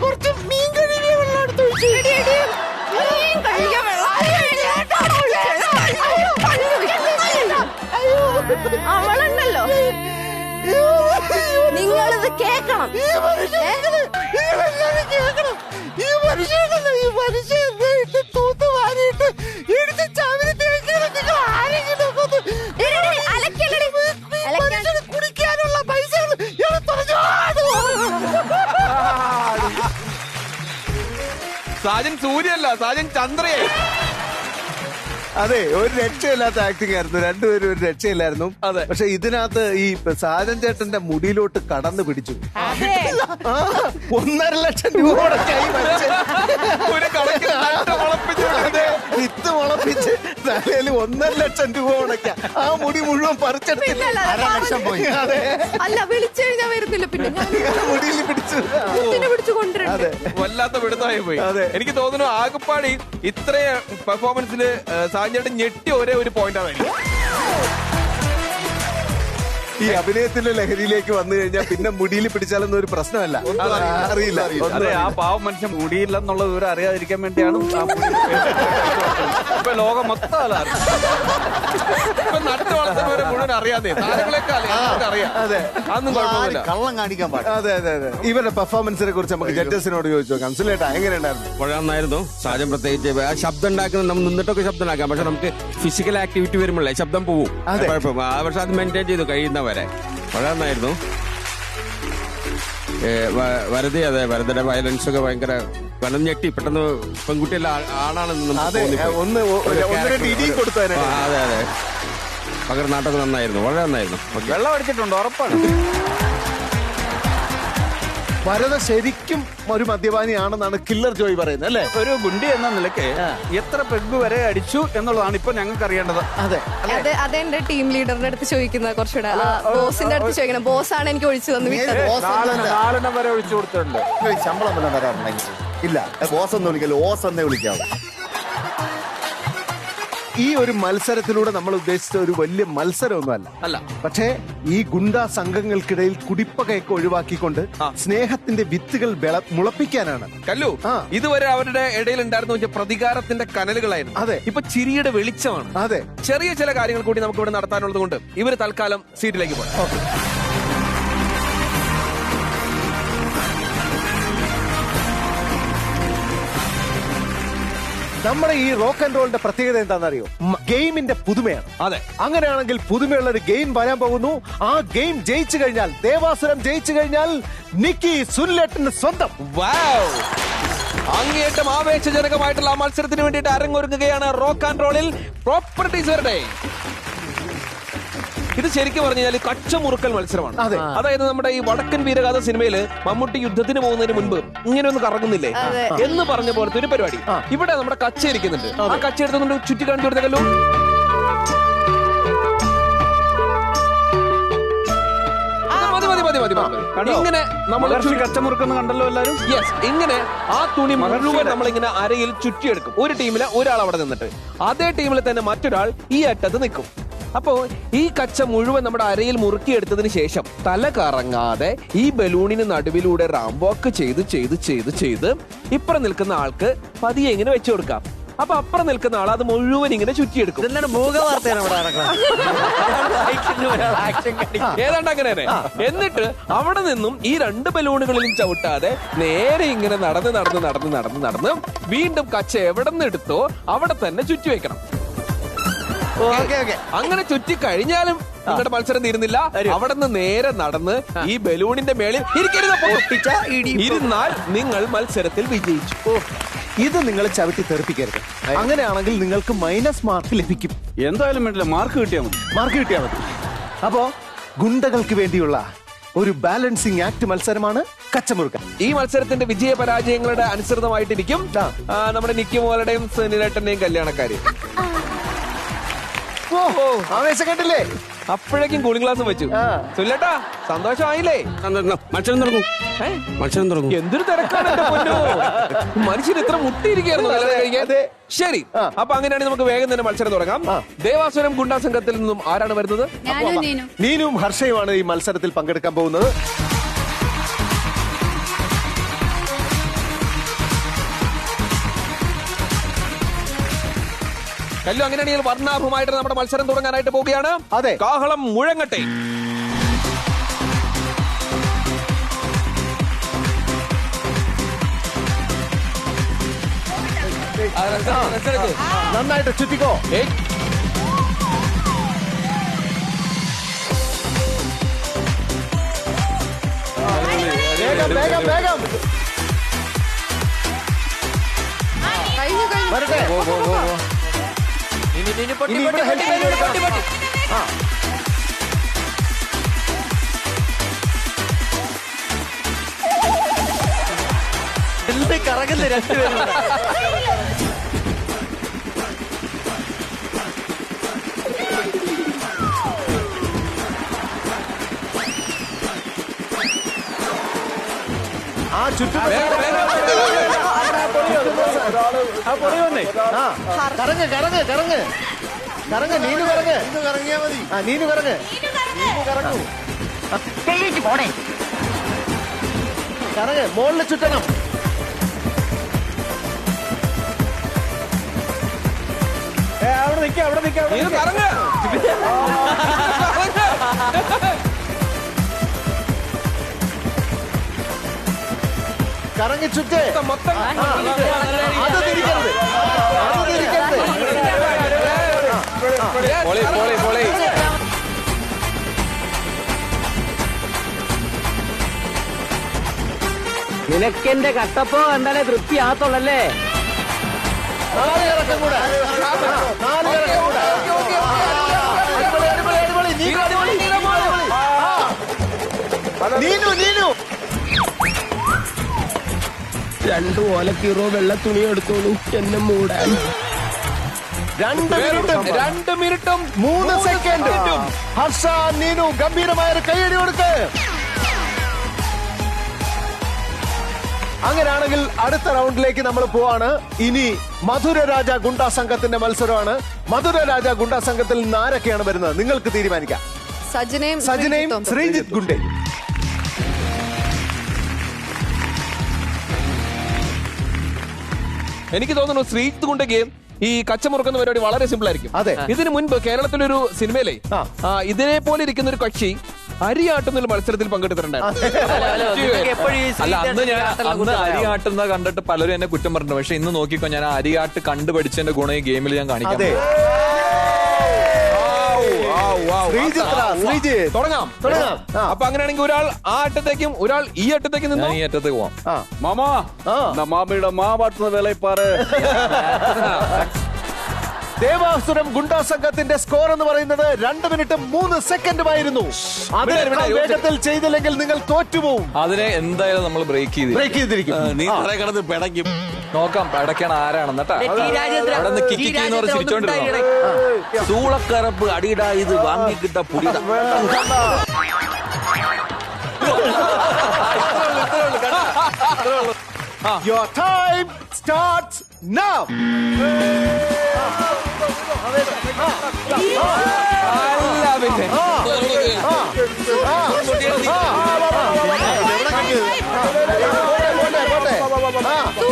കുറച്ച് മീൻ കഴുകിയ വെള്ളം എടുത്ത് ഒഴിച്ചു. അവളുണ്ടല്ലോ, നിങ്ങളിത് കേക്കണം. ഈ മനുഷ്യൻ തൂത്ത് വാരിയിട്ട് എടുത്ത് ചവിരത്തിൽ നിങ്ങൾ ആരെങ്കിലും കുടിക്കാനുള്ള പൈസ സാജൻ സൂര്യല്ല, സാജൻ ചന്ദ്രയെ. അതെ, ഒരു രക്ഷയില്ലാത്ത ആക്ടിംഗ് ആയിരുന്നു. രണ്ടുപേരും ഒരു രക്ഷയില്ലായിരുന്നു. അതെ. പക്ഷെ ഇതിനകത്ത് ഈ സാജൻ ചേട്ടന്റെ മുടിയിലോട്ട് കടന്നു പിടിച്ചു. 1.5 ലക്ഷം രൂപ ഒരു കണക്കിന് നട്ട് വളപ്പിച്ചു. വിത്ത് മുളപ്പിച്ച് തലയിൽ 1.5 ലക്ഷം രൂപ ഉണക്കാം. ആ മുടി മുഴുവൻ പറിച്ചെടുത്തില്ല. അതെ, അല്ല വിളിച്ചു കഴിഞ്ഞാൽ വരുന്നില്ല. പിന്നെ ഞാൻ മുടിയിൽ പിടിച്ചു പിടിച്ചു കൊണ്ടുവരണ്ടേ? വല്ലാത്ത പിടുത്തമായി പോയി. എനിക്ക് തോന്നുന്നു ആകപ്പാടി ഇത്രയും പെർഫോമൻസിൽ സാഞ്ചേട്ടൻ ഞെട്ടി ഒരേ ഒരു പോയിന്റാണ്. ഈ അഭിനയത്തിന്റെ ലഹരിയിലേക്ക് വന്നു കഴിഞ്ഞാൽ പിന്നെ മുടിയിൽ പിടിച്ചാലൊന്നും ഒരു പ്രശ്നമല്ല. അറിയില്ല. അതെ, ആ പാവം മനുഷ്യൻ മുടിയില്ലെന്നുള്ള വിവരം അറിയാതിരിക്കാൻ വേണ്ടിയാണ് ഇപ്പൊ ലോകം മൊത്തം ഇപ്പൊ നട്ടു വളർത്തുന്നവരെ മുഴുവൻ അറിയാതെ താരങ്ങളെയൊക്കെ അറിയാം. അതെ, അതൊന്നും കുഴപ്പമില്ല. കള്ളം കാണിക്കാൻ പാടില്ല. അതെ അതെ അതെ. ഇവരുടെ പെർഫോമൻസിനെ കുറിച്ച് നമുക്ക് ജഡ്ജസിനോട് ചോദിച്ചു നോക്കാം. സുലേട്ടാ, എങ്ങനെയുണ്ടായിരുന്നു? നന്നായിരുന്നു. സാജൻ പ്രത്യേകിച്ച് ആ ശബ്ദം ഉണ്ടാക്കുന്നത് നമ്മൾ നിന്നിട്ടൊക്കെ ശബ്ദം ഉണ്ടാക്കാം. പക്ഷെ നമുക്ക് ഫിസിക്കൽ ആക്ടിവിറ്റി വരുമ്പോഴേ ശബ്ദം പോവും. കുഴപ്പം. പക്ഷെ അത് മെയിൻറ്റെയിൻ ചെയ്തു കഴിയുന്നവരെ വളരെ നന്നായിരുന്നു. വരതി, അതെ, വരതയുടെ വയലൻസ് ഒക്കെ ഭയങ്കര വലം ഞെട്ടി. പെട്ടെന്ന് പെൺകുട്ടിയല്ല ആണാണെന്ന് നമുക്ക് കൊടുത്തു. അതെ അതെ, പകർനാട്ടൊക്കെ നന്നായിരുന്നു, വളരെ നന്നായിരുന്നു. വെള്ളം അടിച്ചിട്ടുണ്ട്, ഉറപ്പാണ്. വരദ ശരിക്കും ഒരു മദ്യപാനിയാണെന്നാണ് കില്ലർ ജോയ് പറയുന്നത്, അല്ലേ? ഒരു ഗുണ്ടി എന്ന നിലയ്ക്ക് എത്ര പെഗ് വരെ അടിച്ചു എന്നുള്ളതാണ് ഇപ്പൊ ഞങ്ങൾക്ക് അറിയേണ്ടത്. അതെ, അതെന്റെ ടീം ലീഡറിന്റെ അടുത്ത് ചോദിക്കുന്നത് കുറച്ചുകൂടെ. ബോസിന്റെ അടുത്ത് ചോദിക്കണം. ബോസാണ് എനിക്ക് ഒഴിച്ചു തന്നു വിട്ടത്. 4 വരെ ഒഴിച്ചു കൊടുത്തിട്ടുണ്ട്. ശമ്പളം വല്ലതും വരാറുണ്ടെങ്കിൽ ഇല്ല, ബോസ് എന്ന് വിളിക്കല്ലോ, ഓസ് എന്നേ വിളിക്കാവൂ. ഈ ഒരു മത്സരത്തിലൂടെ നമ്മൾ ഉദ്ദേശിച്ച ഒരു വലിയ മത്സരമൊന്നും അല്ല. പക്ഷേ ഈ ഗുണ്ടാ സംഘങ്ങൾക്കിടയിൽ കുടിപ്പകയൊക്കെ ഒഴിവാക്കിക്കൊണ്ട് സ്നേഹത്തിന്റെ വിത്തുകൾ മുളപ്പിക്കാനാണ്. കല്ലു, ഇതുവരെ അവരുടെ ഇടയിൽ ഉണ്ടായിരുന്ന പ്രതികാരത്തിന്റെ കനലുകളായിരുന്നു. അതെ, ഇപ്പൊ ചിരിയുടെ വെളിച്ചമാണ്. അതെ, ചെറിയ ചില കാര്യങ്ങൾ കൂടി നമുക്ക് ഇവിടെ നടത്താനുള്ളത് കൊണ്ട് ഇവര് തൽക്കാലം സീറ്റിലേക്ക് പോകാം. നമ്മുടെ ഈ റോക്ക് ആൻഡ് റോളിന്റെ പ്രത്യേകത എന്താണെന്നറിയോ? ഗെയിമിന്റെ പുതുമയാണ്. അതെ, അങ്ങനെയാണെങ്കിൽ പുതുമയുള്ള ഒരു ഗെയിം വരാൻ പോകുന്നു. ആ ഗെയിം ജയിച്ചു കഴിഞ്ഞാൽ, ദേവാസുരം ജയിച്ചു കഴിഞ്ഞാൽ നിക്കി സുനിലേട്ടന് സ്വന്തം. അങ്ങേയറ്റം ആവേശജനകമായിട്ടുള്ള ആ മത്സരത്തിന് വേണ്ടിയിട്ട് അരങ്ങൊരുങ്ങുകയാണ് റോക്ക് ആൻഡ് റോളിൽ പ്രോപ്പർട്ടീസുകാരുടെ. ഇത് ശരിക്കും പറഞ്ഞു കഴിഞ്ഞാൽ കച്ചമുറുക്കൽ മത്സരമാണ്. അതായത് നമ്മുടെ ഈ വടക്കൻ വീരഗാഥ സിനിമയില് മമ്മൂട്ടി യുദ്ധത്തിന് പോകുന്നതിന് മുൻപ് ഇങ്ങനെ ഒന്ന് കറങ്ങുന്നില്ലേ എന്ന് പറഞ്ഞ പോലത്തെ ഒരു പരിപാടി ഇവിടെ നമ്മുടെ കച്ച ഇരിക്കുന്നുണ്ട്. ആ കച്ച എടുത്തുകൊണ്ട് ചുറ്റി കാണിച്ചു കൊടുത്തല്ലോ. ഇങ്ങനെ നമ്മൾ കച്ചമുറുക്കെന്ന് കണ്ടല്ലോ എല്ലാരും. യെസ്, ഇങ്ങനെ ആ തുണി മുഴുവൻ നമ്മളിങ്ങനെ അരയിൽ ചുറ്റിയെടുക്കും. ഒരു ടീമില് ഒരാൾ അവിടെ നിന്നിട്ട് അതേ ടീമിൽ തന്നെ മറ്റൊരാൾ ഈ അറ്റത്ത് നിൽക്കും. അപ്പോ ഈ കച്ച മുഴുവൻ നമ്മുടെ അരയിൽ മുറുക്കിയെടുത്തതിന് ശേഷം തല കറങ്ങാതെ ഈ ബലൂണിന് നടുവിലൂടെ റാംവാക്ക് ചെയ്ത് ചെയ്ത് ചെയ്ത് ചെയ്ത് ഇപ്പുറം നിൽക്കുന്ന ആൾക്ക് പതിയെ ഇങ്ങനെ വെച്ചു കൊടുക്കാം. അപ്പൊ അപ്പുറം നിൽക്കുന്ന ആൾ അത് മുഴുവൻ ഇങ്ങനെ ചുറ്റിയെടുക്കും. ഏതാണ്ട് അങ്ങനെ തന്നെ. എന്നിട്ട് അവിടെ നിന്നും ഈ 2 ബലൂണുകളിലും ചവിട്ടാതെ നേരെ ഇങ്ങനെ നടന്ന് നടന്ന് നടന്ന് നടന്ന് നടന്ന് വീണ്ടും കച്ച എവിടെ നിന്ന് എടുത്തോ അവിടെ തന്നെ ചുറ്റി വെക്കണം. അങ്ങനെ ചുറ്റി കഴിഞ്ഞാലും നിങ്ങളുടെ മത്സരം തീരുന്നില്ല. അവിടെ നിന്ന് നേരെ നടന്ന് ഈ ബലൂണിന്റെ മേളിൽ ഇരുന്നാൽ നിങ്ങൾ മത്സരത്തിൽ വിജയിച്ചു. ഇത് നിങ്ങൾ ചവിട്ടി തെറിപ്പിക്കരുത്. അങ്ങനെയാണെങ്കിൽ നിങ്ങൾക്ക് മൈനസ് മാർക്ക് ലഭിക്കും. എന്തായാലും വേണ്ടില്ല, മാർക്ക് കിട്ടിയാൽ മതി. അപ്പോ ഗുണ്ടകൾക്ക് വേണ്ടിയുള്ള ഒരു ബാലൻസിങ് ആക്ട് മത്സരമാണ് കച്ചമുറുക്കൻ. ഈ മത്സരത്തിന്റെ വിജയ പരാജയങ്ങളുടെ അനുസൃതമായിട്ടിരിക്കും നമ്മുടെ നിക്കി മോളുടെയും സുനിലേട്ടന്റെയും കല്യാണക്കാര്. ആവേശം കണ്ടില്ലേ? അപ്പോഴേക്കും കൂളിംഗ് ഗ്ലാസ് വെച്ചു. സുനിലേട്ടാ, സന്തോഷമായില്ലേ? മത്സരം തുടങ്ങും. മത്സരം തുടങ്ങും. എന്തൊരു തിരക്കാണ് എന്റെ പൊന്നോ. മനുഷ്യൻ ഇത്ര മുട്ടിയിരിക്കുകയായിരുന്നു കഴിക്കാൻ. ശരി, അപ്പൊ അങ്ങനെയാണെങ്കിൽ നമുക്ക് വേഗം തന്നെ മത്സരം തുടങ്ങാം. ദേവാസുരം ഗുണ്ടാ സംഘത്തിൽ നിന്നും ആരാണ് വരുന്നത്? നീനും ഹർഷയുമാണ് ഈ മത്സരത്തിൽ പങ്കെടുക്കാൻ പോകുന്നത്. കല്ലു, അങ്ങനെയാണെങ്കിൽ വർണ്ണാഭമായിട്ട് നമ്മുടെ മത്സരം തുടങ്ങാനായിട്ട് പോവുകയാണ്. അതെ, കാഹളം മുഴങ്ങട്ടെ. നന്നായിട്ട് ചുറ്റിക്കോ. വേഗം വേഗം വേഗം വരട്ടെ. ഇനി ഇവിടെ ഹെൽപ്പ് ചെയ്ത് കൊടുക്കാം. കറങ്ങുന്ന 2 പേരും ചുറ്റും കറങ്ങ് കറങ്ങ് കറങ്ങ് കറങ്ങ് നീനു കറങ്ങ് കറങ്ങിയാ മതി. നീനു കറങ്ങ് കറങ്ങൂ പോണേ. കറങ്ങ് മോളില് ചുറ്റണം. അവിടെ നിൽക്കുക അവിടെ നിൽക്കുക കറങ്ങി ചുറ്റേ മൊത്തം അത് തിരിക്കരുത് അത് തിരിക്കരുത്. നിനക്കെന്റെ കട്ടപ്പോ എന്തായാലും തൃപ്തിയാകത്തുള്ളല്ലേ? നാല് ഇറക്കം കൂടെ നാല് ഇറക്കം കൂടെ. അടിപൊളി അടിപൊളി അടിപൊളി. നീനു നീനു 2 ഓലക്കീറോ വെള്ള തുണി എടുത്തോളൂ എന്നെ മൂടാൻ. 2 മിനിറ്റും 3 സെക്കൻഡും. ഹർഷ നീനു ഗംഭീരമായ ഒരു കൈയടി കൊടുക്ക്. അങ്ങനെയാണെങ്കിൽ അടുത്ത റൗണ്ടിലേക്ക് നമ്മൾ പോവാണ്. ഇനി മധുര രാജ ഗുണ്ടാ സംഘത്തിന്റെ മത്സരമാണ്. മധുര രാജ ഗുണ്ടാ സംഘത്തിൽ നിന്ന് ആരൊക്കെയാണ് വരുന്നത് നിങ്ങൾക്ക് തീരുമാനിക്കാം. സജനയും ശ്രീജിത്ത് ഗുണ്ടയും. എനിക്ക് തോന്നുന്നു ശ്രീജിത്ത് കൊണ്ട് ഗെയിം ഈ കച്ചമുറുക്കുന്ന പരിപാടി വളരെ സിമ്പിൾ ആയിരിക്കും. അതെ. ഇതിനു മുൻപ് കേരളത്തിലൊരു സിനിമയിലെ ഇതിനെ പോലെ ഇരിക്കുന്ന ഒരു കക്ഷി അരിയാട്ടുന്ന മത്സരത്തിൽ പങ്കെടുത്തിട്ടുണ്ടായിരുന്നു. അല്ല അന്ന് അരിയാട്ടുന്ന കണ്ടിട്ട് പലരും എന്നെ കുറ്റം പറഞ്ഞിട്ടുണ്ട്. പക്ഷെ ഇന്ന് നോക്കിക്കോ, ഞാൻ അരിയാട്ട് കണ്ടുപഠിച്ചതിന്റെ ഗുണം ഈ ഗെയിമിൽ ഞാൻ കാണിക്കാം. തുടങ്ങാം. അപ്പൊ അങ്ങനെയാണെങ്കിൽ ഒരാൾ ആ അറ്റത്തേക്കും ഒരാൾ ഈ അറ്റത്തേക്കും നിന്ന് ഈ അറ്റത്തേക്ക് പോവാം. മാമാ മാമയുടെ മാവാട്ടുന്ന വേലപ്പാറ്. ദേവാസുരം ഗുണ്ടാ സംഘത്തിന്റെ സ്കോർ എന്ന് പറയുന്നത് 2 മിനിറ്റും 3 സെക്കൻഡുമായിരുന്നു. അതിനെ വേഗത്തിൽ ചെയ്തില്ലെങ്കിൽ നിങ്ങൾ തോറ്റുപോകും. അതിനെ എന്തായാലും നമ്മൾ ബ്രേക്ക് ചെയ്തിരിക്കും. നീ കിടന്ന് പിടയ്ക്കും. നോക്കാം പിടയ്ക്കണ ആരാണെന്ന് കേട്ടാ. അവിടെ നിന്ന് കിക്കിന്ന് പറഞ്ഞ് ചിരിച്ചോണ്ടിരുന്നു. സൂളക്കറപ്പ് അടിയിടാ ഇത് വാങ്ങിക്കിട്ട പുടിട. Your time starts now. അല്ല പിന്നെ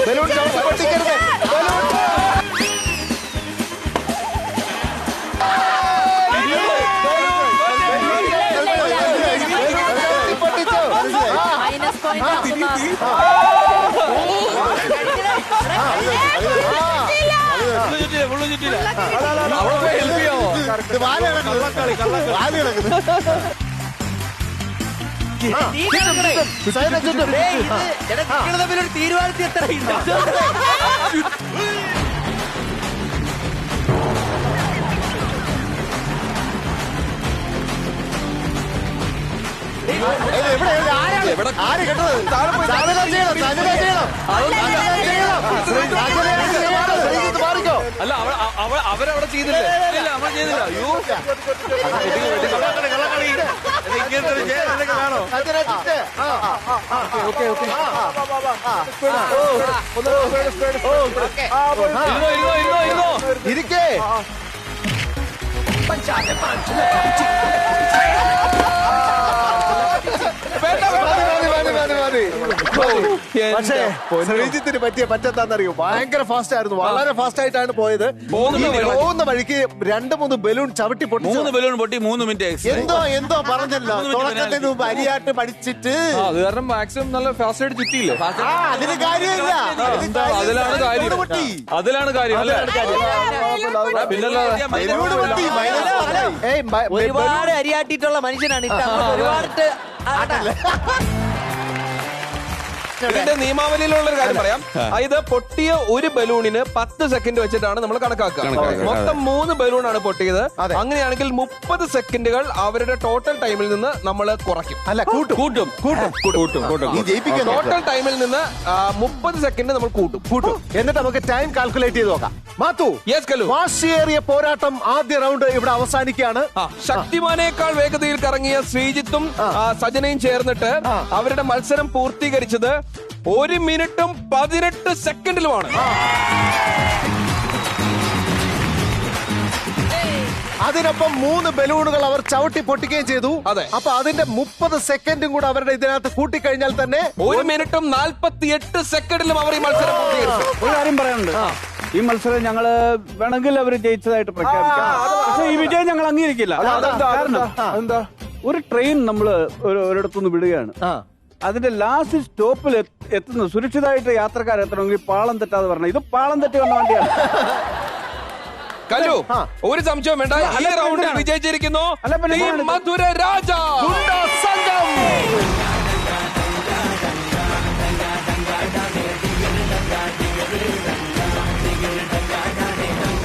ബലൂൺ ചവിട്ടി പൊട്ടിക്കരുത്. തീരുമാനത്തിൽ എത്ര അല്ല അവരവിടെ ചെയ്തില്ലേ? നമ്മൾ ചെയ്തില്ല. അയ്യോ ഇരിക്കേ. പക്ഷേ ശ്രീജിത്തിന് പറ്റത്താന്നറിയോ, ഭയങ്കര ഫാസ്റ്റ് ആയിരുന്നു. വളരെ ഫാസ്റ്റ് ആയിട്ടാണ് പോയത്. പോകുന്ന വഴിക്ക് 2-3 ബലൂൺ ചവിട്ടി പൊട്ടി. 3 ബലൂൺ പൊട്ടി 3 മിനിറ്റ്. എന്തോ പറഞ്ഞല്ലോ തുടക്കത്തിന് മുമ്പ് അരിയാട്ട് പഠിച്ചിട്ട്. അത് കാരണം മാക്സിമം നല്ല ഫാസ്റ്റ് ആയിട്ട് ചുറ്റിയില്ലേ? അതിന് കാര്യമില്ല. അതിലാണ് കാര്യം അല്ലേ? ഒരുപാട് അരിയാട്ടിട്ടുള്ള മനുഷ്യനാണ് ഒരുപാട്. ഇതിന്റെ നിയമാവലിയിലുള്ള ഒരു കാര്യം പറയാം. ഇത് പൊട്ടിയ ഒരു ബലൂണിന് 10 സെക്കൻഡ് വെച്ചിട്ടാണ് നമ്മൾ കണക്കാക്കുക. മൊത്തം 3 ബലൂണാണ് പൊട്ടിയത്. അങ്ങനെയാണെങ്കിൽ 30 സെക്കൻഡുകൾ അവരുടെ ടോട്ടൽ ടൈമിൽ നിന്ന് നമ്മൾ കുറയ്ക്കും. അല്ല കൂട്ടും. ടോട്ടൽ ടൈമിൽ നിന്ന് 30 സെക്കൻഡ് നമ്മൾ കൂട്ടും. എന്നിട്ട് നമുക്ക് ടൈം കാൽക്കുലേറ്റ് ചെയ്ത് നോക്കാം. മാത്തു, വാശിയേറിയ പോരാട്ടം ആദ്യ റൗണ്ട് ഇവിടെ അവസാനിക്കുകയാണ്. ശക്തിമാനേക്കാൾ വേഗതയിൽ കറങ്ങിയ ശ്രീജിത്തും സജനയും ചേർന്നിട്ട് അവരുടെ മത്സരം പൂർത്തീകരിച്ചത് 1 മിനിറ്റും 18 സെക്കൻഡിലുമാണ്. അതിനൊപ്പം 3 ബലൂണുകൾ അവർ ചവിട്ടി പൊട്ടിക്കുകയും ചെയ്തു. അതെ. അപ്പൊ അതിന്റെ 30 സെക്കൻഡും കൂടെ അവരുടെ ഇതിനകത്ത് കൂട്ടിക്കഴിഞ്ഞാൽ തന്നെ 1 മിനിറ്റും 48 സെക്കൻഡിലും അവർ ഈ മത്സരം പൂർത്തീകരിച്ചു. ഒരു കാര്യം പറയാനുണ്ട്. ഈ മത്സരം ഞങ്ങള് വേണമെങ്കിൽ അവർ ജയിച്ചതായിട്ട് പ്രഖ്യാപിക്കാം. പക്ഷെ ഈ വിജയം ഞങ്ങൾ അംഗീകരിക്കില്ല. കാരണം ഒരു ട്രെയിൻ നമ്മള് ഒരിടത്തുനിന്ന് വിടുകയാണ്. അതിന്റെ ലാസ്റ്റ് സ്റ്റോപ്പിൽ എത്തുന്നു സുരക്ഷിതമായിട്ട് യാത്രക്കാർ എത്തണമെങ്കിൽ പാളം തെറ്റാതെ പറഞ്ഞത്. ഇത് പാളം തെറ്റി വന്ന വണ്ടിയാണ്. കല്ലു, ഒരു സംശയം വേണ്ട. ഈ റൗണ്ടിൽ വിജയിച്ചിരിക്കുന്നു ടീം മധുര രാജ.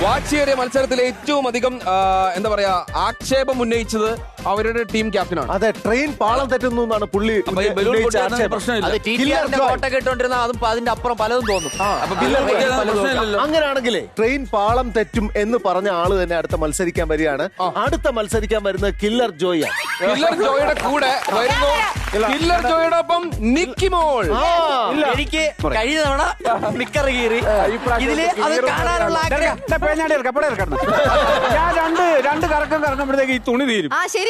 വാശിയേറിയ മത്സരത്തിൽ ഏറ്റവും അധികം എന്താ പറയാ ആക്ഷേപം ഉന്നയിച്ചത് അവരുടെ ടീം ക്യാപ്റ്റനാണ്. അതെ, ട്രെയിൻ പാളം തെറ്റുന്നു എന്നാണ് പുള്ളി കോട്ടൊക്കെ ഇട്ടോണ്ടിരുന്ന അതും അതിന്റെ അപ്പുറം പലതും തോന്നും. അങ്ങനെയാണെങ്കിലേ ട്രെയിൻ പാളം തെറ്റും എന്ന് പറഞ്ഞ ആള് തന്നെ അടുത്ത മത്സരിക്കാൻ വരികയാണ്. അടുത്ത മത്സരിക്കാൻ വരുന്നത് കില്ലർ ജോയാണ്. കില്ലർ ജോയുടെ കൂടെ വരുന്നു കില്ലർ ജോയുടെ ഒപ്പം നിക്കി മോൾ. എനിക്ക് കഴിഞ്ഞ തവണ നിക്കർ കീറി ഇതില് അത് കാണാനുള്ള ആഗ്രഹം. ഞാൻ രണ്ട് കറക്കം കറങ്ങുമ്പോഴത്തേക്ക് ഈ തുണി തീരും. ശരി,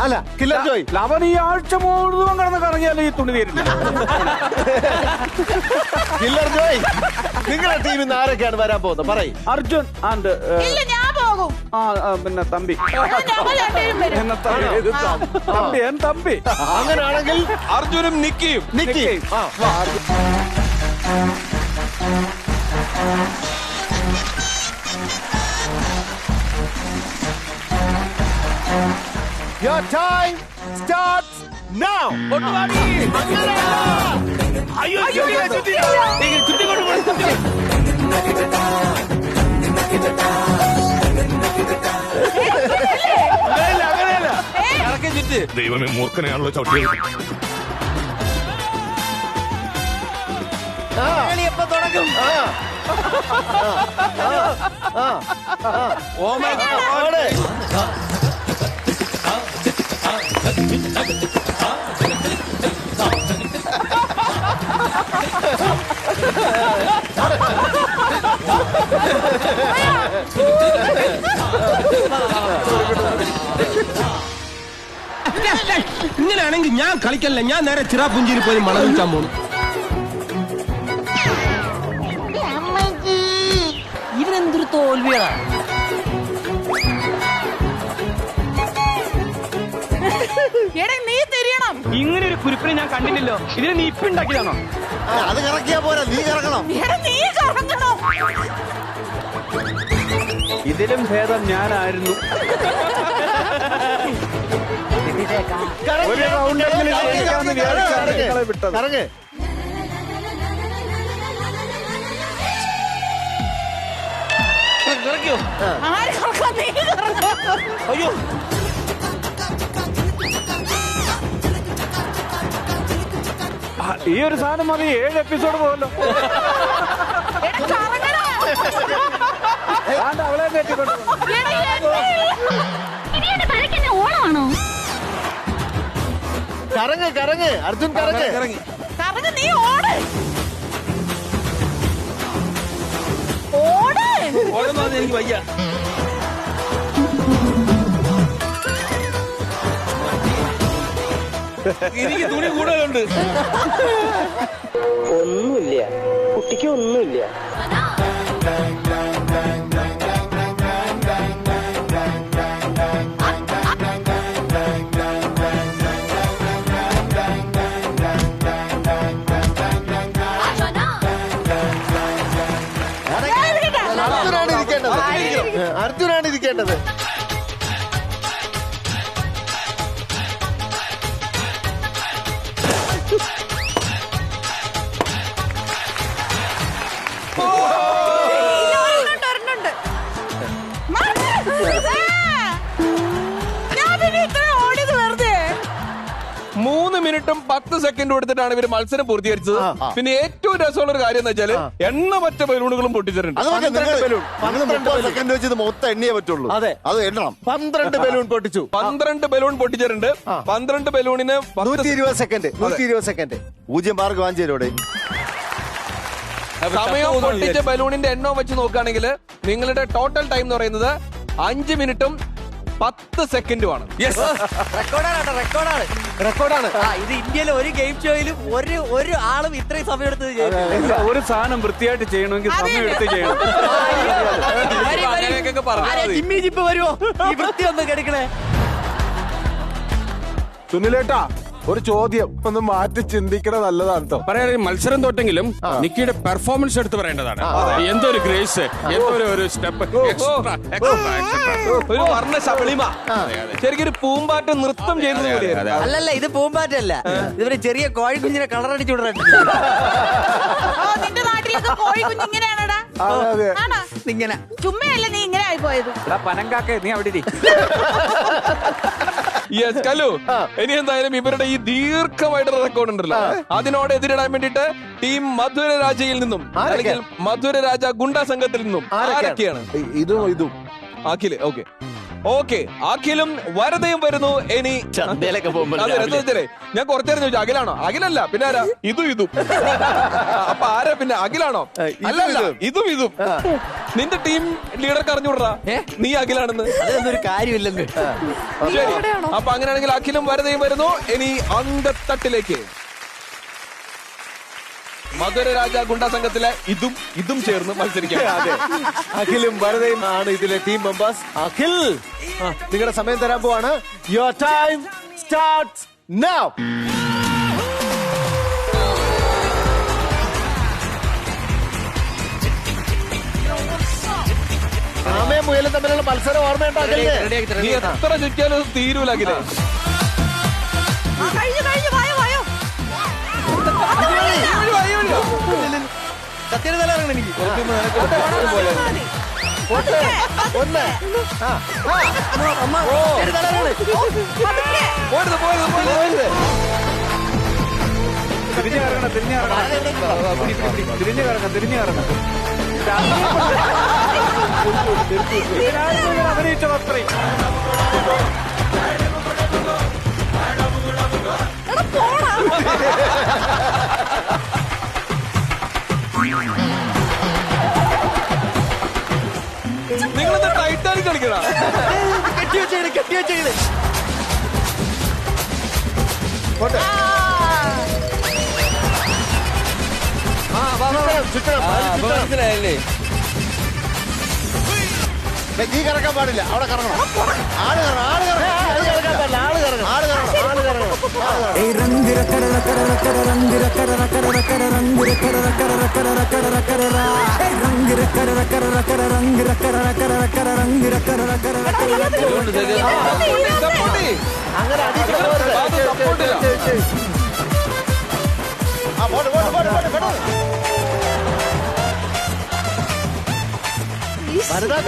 അല്ല കില്ലർ ജോയ്, അവൻ ഈ ആഴ്ച മുഴുവൻ കിടന്ന് കറങ്ങിയാലും ഈ തുണി തീരില്ല. കില്ലർ ജോയ്, നിങ്ങളുടെ ടീമിൽ നിന്ന് ആരൊക്കെയാണ് വരാൻ പോകുന്നത് പറയും? അർജുൻ ആൻഡ് പിന്നെ തമ്പി. തമ്പി. അങ്ങനെയാണെങ്കിൽ അർജുനും നിക്കിയും. Your time starts now. ദൈവമേ, മൂർഖനെയാണല്ലോ ചവിട്ടിയത്. എപ്പോ തുടങ്ങും? Oh my god. ഇങ്ങനെയാണെങ്കിൽ ഞാൻ കളിക്കല്ല, ഞാൻ നേരെ ചിറാപുഞ്ചിയിൽ പോയി മണം വിൽക്കാൻ പോകും. ഇവരെന്തൊരു തോൽവിയാണ്. നീ തിരിയണം. ഇങ്ങനെ ഒരു കുരുപ്പിനെ ഞാൻ കണ്ടില്ലല്ലോ. ഇതിന് നീ ഇപ്പൊ ഉണ്ടാക്കിയതാണോ? അത് കറക്കിയാ പോരാ, നീ കറക്കണം. നീ കറങ്ങണം. ഇതിലും ഭേദം ഞാനായിരുന്നു. ഒരു റൗണ്ടെങ്കിലും ജയിക്കാമെന്ന് വിചാരിച്ചാണ് നിങ്ങളെ വിട്ടത്. കറങ്ങ്. അയ്യോ, ഈ ഒരു സാധനം മതി 7 എപ്പിസോഡ് പോകല്ലോ. അവളെ കയറ്റിക്കൊണ്ട് ഓണമാണോ? കറങ്ങ് കറങ്ങ് അർജുൻ, കറങ്ങ്. കറങ്ങ്, നീ ഓട്. ഓട്. ഓടുന്നോന്ന് എനിക്ക് വയ്യ. എനിക്ക് തുണി കൂടുതലുണ്ട്. ഒന്നുമില്ല, കുട്ടിക്ക് ഒന്നുമില്ല. അർജുനാണ് ഇരിക്കേണ്ടത്. മിനിറ്റും 10 സെക്കൻഡും എടുത്തിട്ടാണ് ഇവര് മത്സരം പൂർത്തീകരിച്ചത്. പിന്നെ ഏറ്റവും രസമുള്ള ഒരു കാര്യം എന്ന് വെച്ചാല് എണ്ണമറ്റ ബലൂണുകളും പൊട്ടിച്ചിട്ടുണ്ട്. സെക്കൻഡ് വെച്ച് മൊത്തം എണ്ണിയേ പറ്റുള്ളൂ. അതെ, അത് എണ്ണണം. 12 ബലൂൺ പൊട്ടിച്ചു. 12 ബലൂൺ പൊട്ടിച്ചിട്ടുണ്ട്. 12 ബലൂണിന് 120 സെക്കൻഡ്. 120 സെക്കൻഡ്. 0 മാർക്ക് വാങ്ങിച്ചേരോടെ. സമയം പൊട്ടിച്ച ബലൂണിന്റെ എണ്ണം വെച്ച് നോക്കുകയാണെങ്കിൽ നിങ്ങളുടെ ടോട്ടൽ ടൈം എന്ന് പറയുന്നത് 5 മിനിറ്റും 10 സെക്കൻഡുമാണ്. റെക്കോർഡാണ്. ഇത് ഇന്ത്യയിലെ ഒരു ഗെയിം ഷോയിലും ഒരു ആളും ഇത്രയും സമയം എടുത്ത് ഒരു സാധനം വൃത്തിയായിട്ട് ചെയ്യണമെങ്കിൽ സമയം എടുത്ത് ചെയ്യണം. ജിമ്മി ജിപ്പ് വരുമോ ഈ വൃത്തി ഒന്ന് കെടുക്കണേ. സുനിലേട്ടാ, ഒരു ചോദ്യം ഒന്ന് മാറ്റി ചിന്തിക്കണ നല്ലതാണ് കേട്ടോ. പറയാൻ മത്സരം തൊട്ടെങ്കിലും നിക്കിയുടെ പെർഫോമൻസ് എടുത്ത് പറയേണ്ടതാണ്. എന്തൊരു ഗ്രേസ്, എന്തൊരു ഒരു സ്റ്റെപ്പ്, ഒരു വർണ്ണ ശബളിമ. ശരിക്കും ഒരു പൂമ്പാറ്റ് നൃത്തം ചെയ്തത് പോലെയായിരുന്നു. അല്ലല്ല, ഇത് പൂമ്പാറ്റല്ല. ഇവര് ചെറിയ കോഴിക്കുഞ്ഞിനെ കളറടിച്ചു വിടണ്ട. നിന്റെ നാട്ടിലൊക്കെ കോഴിക്കുഞ്ഞ് ഇങ്ങനെയാണടാ? ഇങ്ങനെ ചുമ്മയല്ല നീ ഇങ്ങനെ ആയി പോയത്. പനങ്കാക്ക നീ അവിടെ യെസ് കലു. ഇനി എന്തായാലും ഇവരുടെ ഈ ദീർഘമായിട്ടുള്ള റെക്കോർഡ് ഉണ്ടല്ലോ, അതിനോട് എതിരിടാൻ വേണ്ടിയിട്ട് ടീം മധുര രാജയിൽ നിന്നും അല്ലെങ്കിൽ മധുര രാജ ഗുണ്ടാ സംഘത്തിൽ നിന്നും ആരൊക്കെയാണ്? ഇതും അഖില്. ഓക്കെ, അഖിലും വരദയും വരുന്നു. ഇനി ഞാൻ കുറച്ചേരം ചോദിച്ചു അഖിലാണോ? അഖിലല്ല, പിന്നെ ആരാ? ഇതും. അപ്പൊ ആരാ പിന്നെ? അഖിലാണോ? അല്ലല്ല, ഇതും. നിന്റെ ടീം ലീഡർക്ക് അറിഞ്ഞുവിടറാ നീ അഖിലാണെന്ന്. അതൊന്നൊരു കാര്യമില്ലെന്ന്. ശരി, അപ്പൊ അങ്ങനെയാണെങ്കിൽ അഖിലും വരദയും വരുന്നു. ഇനി അങ്കത്തട്ടിലേക്ക് മധുര രാജ ഗുണ്ടാ സംഘത്തിലെ ഇതും ചേർന്ന് മത്സരിക്കാം. അതെ, അഖിലും വരദയും ആണ് ഇതിലെ ടീം മെമ്പേഴ്സ്. അഖിൽ, നിങ്ങളുടെ സമയം തരാൻ പോവാണ്. Your time starts now. ആമയും മുയലും തമ്മിലുള്ള മത്സരം ഓർമ്മയുണ്ടോ? നീ എത്ര ചുറ്റിയാലും തീരൂല അഖിലേ. സത്യം തലറങ്ങണം എനിക്ക്. തിരിഞ്ഞു കറങ്ങണം. അഭിനയിച്ചത് അത്രയും. നിങ്ങളെന്താ ടൈറ്റാനിക് കളിക്കണ? കെട്ടിവെച്ചേ മനസ്സിലായല്ലേ? നീ കറക്കാൻ പാടില്ല, അവിടെ കറങ്ങണം. ആള്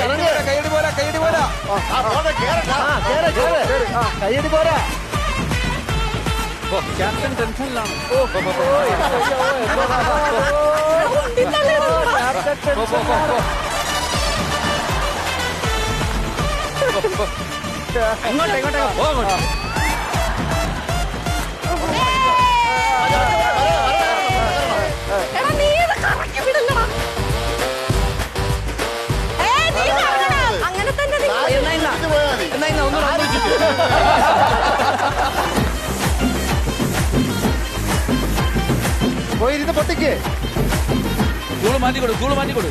അങ്ങനെ കൈയടി പോരാ. കൈയടി പോരാ. ക്യാപ്റ്റൻ ടെൻഷനിലാണ്. അങ്ങനെ തന്നെ പോയിരുന്ന് പൊട്ടിക്ക്. ചൂട് മാറ്റിക്കൊടു.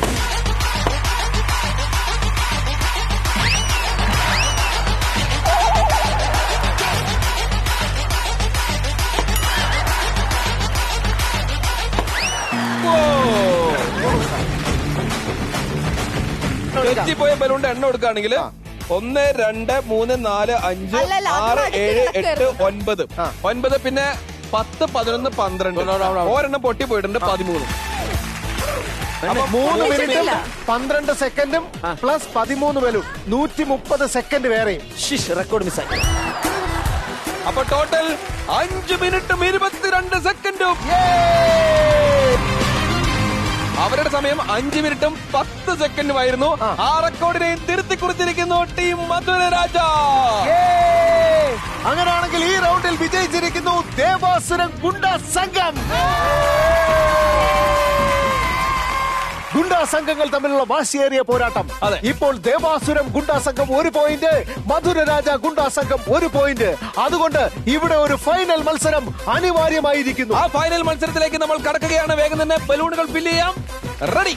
തെറ്റിപ്പോയ ബലൂണിന്റെ എണ്ണം എടുക്കുകയാണെങ്കിൽ 1, 2, 3, 4, 5, 6, 7, 8, 9. പിന്നെ 10, 11, 12. ഒരെണ്ണം പൊട്ടി പോയിട്ടുണ്ട്. 13. 3 മിനിറ്റും 12 സെക്കൻഡും പ്ലസ് 13 ബലൂൺ 130 സെക്കൻഡ് വേറെയും. റെക്കോർഡ് മിസ്സായി. അപ്പൊ ടോട്ടൽ 5 മിനിറ്റും 22 സെക്കൻഡും. അവരുടെ സമയം 5 മിനിറ്റും 10 സെക്കൻഡുമായിരുന്നു. ആ റെക്കോർഡിനെയും തിരുത്തി കുറിച്ചിരിക്കുന്നു ടീം മധുര രാജ. അങ്ങനെയാണെങ്കിൽ ഈ റൗണ്ടിൽ വിജയിച്ചിരിക്കുന്നു ദേവാസുരം ഗുണ്ടാ സംഘം. ഗുണ്ടാ സംഘങ്ങൾ തമ്മിലുള്ള വാശിയേറിയ പോരാട്ടം. ഇപ്പോൾ ദേവാസുരം ഗുണ്ടാ സംഘം 1 പോയിന്റ്, മധുര രാജ ഗുണ്ടാ സംഘം 1 പോയിന്റ്. അതുകൊണ്ട് ഇവിടെ ഒരു ഫൈനൽ മത്സരം അനിവാര്യമായിരിക്കുന്നു. ആ ഫൈനൽ മത്സരത്തിലേക്ക് നമ്മൾ കടക്കുകയാണ്. വേഗം തന്നെ ബലൂണുകൾ ഫില്ല് ചെയ്യാം. റെഡി.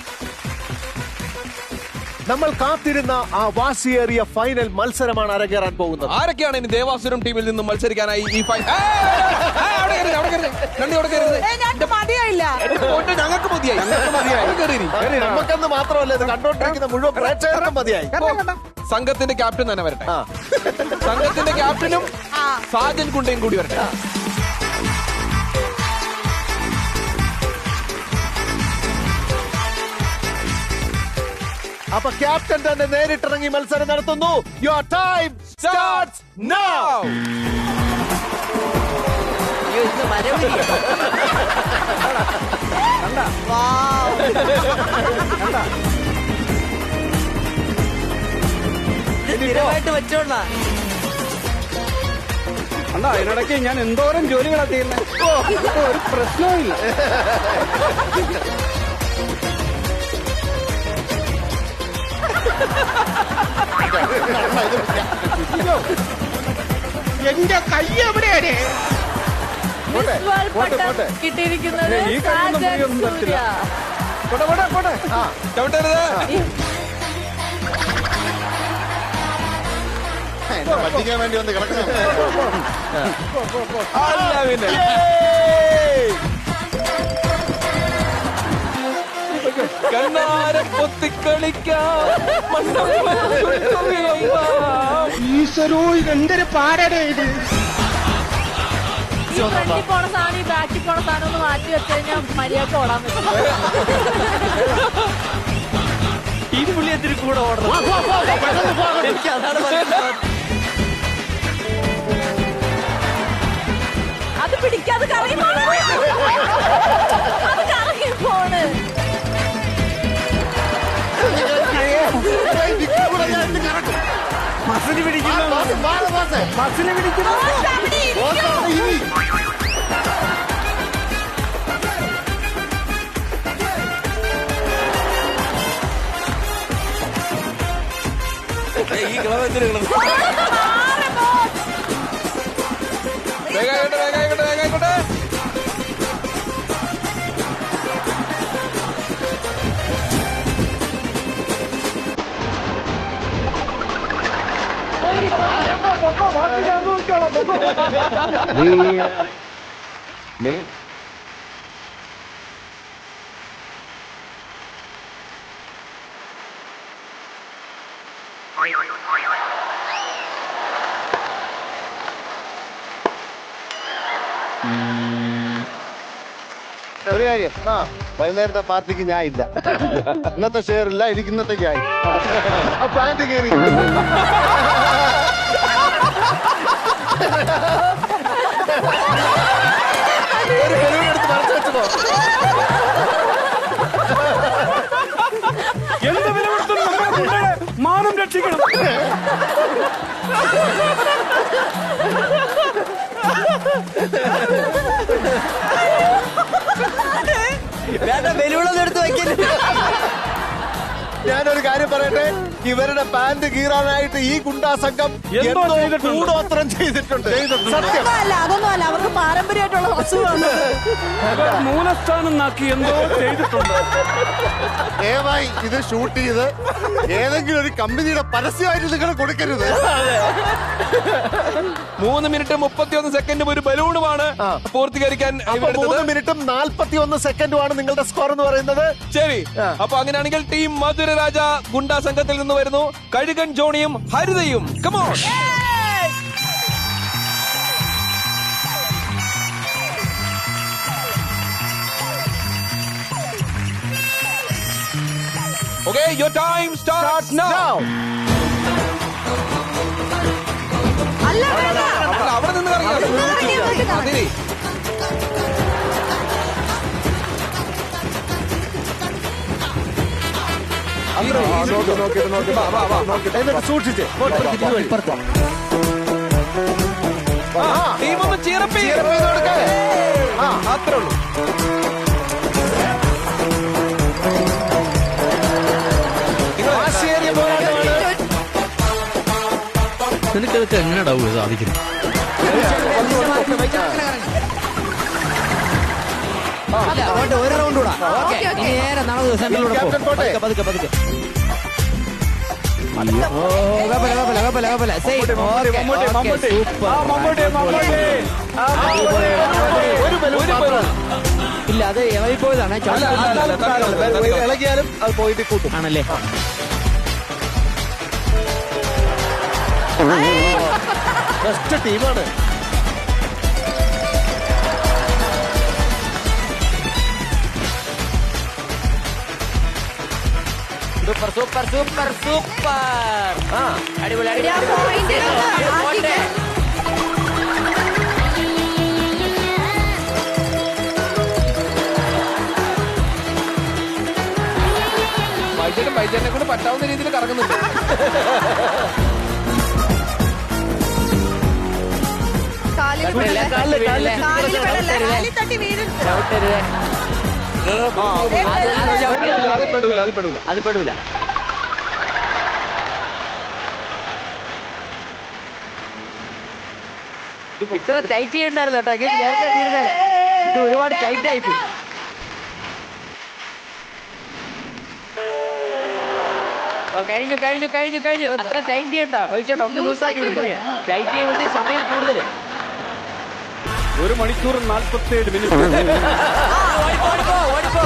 നമ്മൾ കാത്തിരുന്ന ആ വാശിയേറിയ ഫൈനൽ മത്സരമാണ് അരങ്ങേറാൻ പോകുന്നത്. ആരൊക്കെയാണ് ഇനി ദേവാസുരം ടീമിൽ നിന്നും മത്സരിക്കാനായി ഈ ഞങ്ങൾക്ക് മതിയായി. നമുക്കെന്ന് മാത്രമല്ല, ഇത് കണ്ടോണ്ടിരിക്കുന്ന മുഴുവൻ പ്രേക്ഷകർക്കും മതിയായി. സംഘത്തിന്റെ ക്യാപ്റ്റൻ തന്നെ വരട്ടെ. സംഘത്തിന്റെ ക്യാപ്റ്റനും സാജൻ കുണ്ടയും കൂടി വരട്ടെ. അപ്പൊ ക്യാപ്റ്റൻ തന്നെ നേരിട്ടിറങ്ങി മത്സരം നടത്തുന്നു. Your time starts now. വെച്ചോണ്ടാ അല്ല, അതിനിടയ്ക്ക് ഞാൻ എന്തോരം ജോലികളാ ചെയ്യുന്നത്. ഒരു പ്രശ്നവും ഇല്ല. എന്റെ കൈ എവിടെയാണ്? കിട്ടിയിരിക്കുന്നത് ഈ കൈയൊന്നും പിടിയൊന്നും പറ്റില്ല. പറ്റിക്കാൻ വേണ്ടി വന്ന് കിടക്കുന്നു. കണ്ണാരം പൊത്തിക്കളിക്കാം. ഈശ്വരോ, ഇതെന്തൊരു പാടേ ഇത്. ഫ്രണ്ടിൽ പോണ സാധനം ഈ ബാക്കിൽ പോണ സാധനം ഒന്ന് മാറ്റി വെച്ച് കഴിഞ്ഞാൽ മര്യാദക്ക് ഓടാൻ പറ്റും. ഇത് പുള്ളി എന്തിരി കൂടെ ഓടണം. എനിക്ക് അതാണ് അത് പിടിക്കാതെ കറങ്ങി പോണ്. അത് കറങ്ങി പോണ്. മസിന് പിടിക്കുന്നു. മസിന് പിടിക്കുന്നു. ഈ കിളവെന്തിന് വേഗായിക്കോട്ടെ. ഒരു കാര്യം, വൈകുന്നേരത്തെ പാർട്ടിക്ക് ഞാൻ ഇല്ല. ഇന്നത്തെ ഷെയർ ഇല്ല, എനിക്ക് ഇന്നത്തേക്കായി. ആ പാന്റ് കയറി ഒരു ബലൂൺ എടുത്ത് മറച്ചു വെച്ചതോ? എന്ത് വില കൊടുത്തും നമ്മുടെ മാനം രക്ഷിക്കണം. വേണ്ട, ബലൂണൊന്നും എടുത്ത് വെക്കല്ലേ. ഞാനൊരു കാര്യം പറയട്ടെ, ഇവരുടെ പാന്റ് കീറാനായിട്ട് ഈ ഗുണ്ടാ സംഘം കൂടോത്രം ചെയ്തിട്ടുണ്ട്. സത്യം അല്ല, അതൊന്നും അല്ല, അവർക്ക് പാരമ്പര്യമായിട്ടുള്ള അസുഖമാണ്. മൂലസ്ഥാനം നാക്കി എന്തോ ചെയ്തിട്ടുണ്ട്. ദയവായി ഇത് ഷൂട്ട് ചെയ്ത് ഏതെങ്കിലും ഒരു കമ്പനിയുടെ പരസ്യമായിട്ട് നിങ്ങൾ കൊടുക്കരുത്. 3 മിനിറ്റ് 31 സെക്കൻഡും ഒരു ബലൂണുമാണ് പൂർത്തീകരിക്കാൻ. 3 മിനിറ്റും 41 സെക്കൻഡുമാണ് നിങ്ങളുടെ സ്കോർ എന്ന് പറയുന്നത്. ശരി, അപ്പൊ അങ്ങനെയാണെങ്കിൽ ടീം മധുര രാജ ഗുണ്ടാ സംഘത്തിൽ നിന്ന് വരുന്നു കഴുകൻ ജോണിയും ഹരിതയും. Come on. Okay, your time starts now. അല്ല, അവിടെ നിന്ന് കറങ്ങി എന്നിട്ട് സൂക്ഷിച്ച് ടീമൊന്ന് ചീറപ്പി അത്രേ ഉള്ളൂ. നിനക്കതൊക്കെ എങ്ങനെയാ സാധിക്കുന്നത്? ഒരു റൗണ്ട് കൂടാ. നേരെ നടന്നു സെന്ററിലൂടെ പതുക്കെ പതുക്കെ. ഇല്ല, അത് ഇളകിപ്പോയതാണ്. ഇളകിയാലും അത് പോയിട്ട് കൂട്ടും ആണല്ലേ? ബെസ്റ്റ് ടീമാണ്. Super super super super. അടിപൊളി അടിപൊളി. വൈദ്യനെ കൊണ്ട് പറ്റാവുന്ന രീതിയിൽ കറങ്ങുന്നുണ്ട്. അത് പെടൂല. ഇത്ര ടൈറ്റ് ചെയ്യണ്ടായിരുന്നു കേട്ടോ. ഇത് ഒരുപാട് ടൈറ്റ് ആയിപ്പോയി. കഴിഞ്ഞു കഴിഞ്ഞു കഴിഞ്ഞു കഴിഞ്ഞു. അത്ര ടൈറ്റ് ചെയ്യണ്ട. ഒന്ന് ലൂസാക്കി വിളിക്കുക. ടൈറ്റ് ചെയ്യുമ്പോൾ സമയം കൂടുതൽ. 1 മണിക്കൂർ 47 മിനിറ്റ്. ഓടിപ്പോ ഓടിപ്പോ.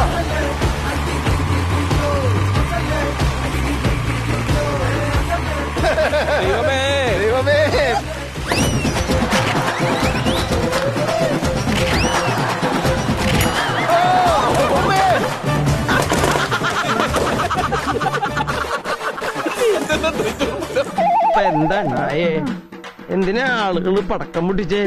ദൈവമേ ദൈവമേ, എന്താ ഉണ്ടായേ? എന്തിനാ ആളുകൾ പടക്കം പൊട്ടിച്ചേ?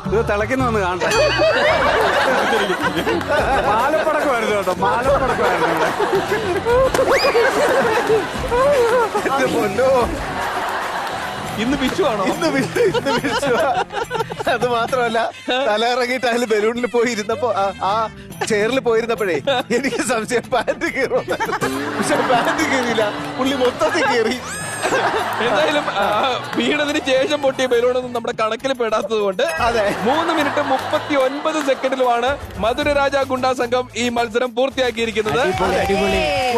ഇത് തിളയ്ക്കുന്നൊന്ന് കാണട്ടെ. മാലപ്പടക്കമായിരുന്നു കേട്ടോ, മാലപ്പടക്കമായിരുന്നു. ഇന്ന് വിഷുവാണോ? ഇന്ന് വിഷുവാ. അത് മാത്രമല്ല, തല ഇറങ്ങിയിട്ട് അതിൽ ബലൂണിൽ പോയി ഇരുന്നപ്പോ ആ ചെയറിൽ പോയിരുന്നപ്പോഴേ എനിക്ക് സംശയം പാന്റ് കയറും. പക്ഷെ പാന്റ് കയറിയില്ല, പുള്ളി മൊത്തത്തിൽ കയറി. എന്തായാലും വീണതിന് ശേഷം പൊട്ടിയ ബലൂണൊന്നും നമ്മുടെ കണക്കിൽ പെടാത്തത് കൊണ്ട് 3 മിനിറ്റ് 39 സെക്കൻഡിലുമാണ് മധുരരാജ ഗുണ്ടാ സംഘം ഈ മത്സരം പൂർത്തിയാക്കിയിരിക്കുന്നത്.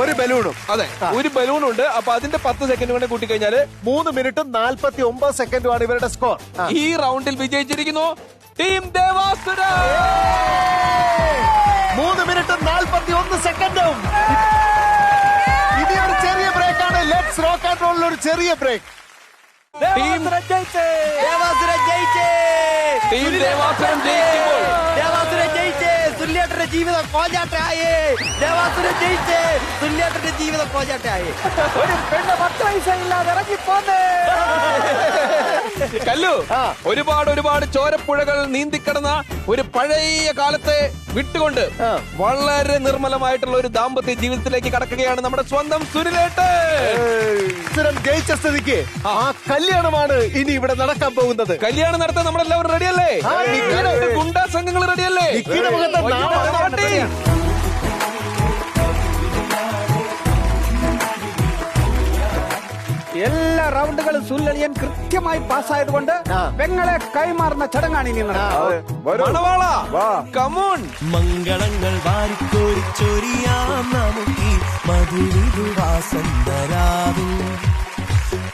ഒരു ബലൂണും. അതെ, ഒരു ബലൂണുണ്ട്. അപ്പൊ അതിന്റെ 10 സെക്കൻഡ് കൊണ്ട് കൂട്ടിക്കഴിഞ്ഞാല് 3 മിനിറ്റും 49 സെക്കൻഡുമാണ് ഇവരുടെ സ്കോർ. ഈ റൗണ്ടിൽ വിജയിച്ചിരിക്കുന്നു ടീം ദേവാസുര. 3 മിനിറ്റും 41 സെക്കൻഡും. ഇനി ഒരു ചെറിയ ബ്രേക്ക് ആണ്. ലെറ്റ്സ് റോക്ക് ആൻഡ് റോളിൽ ഒരു ചെറിയ ബ്രേക്ക്. ദേവാസുരം ജയിച്ചേ. ദേവാസുരം ജയിച്ചേ. ടീം ദേവാസുരം ജയിക്കുമ്പോൾ ദേവാസുരം ജയിച്ചേ. സുല്യേട്ടന്റെ ജീവിതം കോഞ്ഞാട്ടായേ. ദേവാസുരം ജയിച്ചേ. സുല്യേട്ടന്റെ ജീവിതം കോഞ്ഞാട്ടായേ. ഒരു പെണ്ണ് 10 പൈസയില്ലാതെ ഇറങ്ങിപ്പോന്നേ. കല്ലു, ഒരുപാട് ചോരപ്പുഴകൾ നീന്തിക്കിടന്ന ഒരു പഴയ കാലത്തെ വിട്ടുകൊണ്ട് വളരെ നിർമ്മലമായിട്ടുള്ള ഒരു ദാമ്പത്യ ജീവിതത്തിലേക്ക് കടക്കുകയാണ് നമ്മുടെ സ്വന്തം സുനിലേട്ടൻ. ജയിച്ച സ്ഥിതിക്ക് ആ കല്യാണമാണ് ഇനി ഇവിടെ നടക്കാൻ പോകുന്നത്. കല്യാണം നടത്താൻ നമ്മളെല്ലാവരും റെഡിയല്ലേ? ഗുണ്ടാ സംഘങ്ങൾ റെഡിയല്ലേ? എല്ലാ റൗണ്ടുകളും സുല്ലളിയൻ കൃത്യമായി പാസ്സായതുകൊണ്ട് പെങ്ങളെ കൈമാറുന്ന ചടങ്ങാണ് ഇനി മംഗളങ്ങൾ വാരിക്കോരിച്ചൊരിയാം നമുക്ക് മധുവിധുവാസന്തരാവും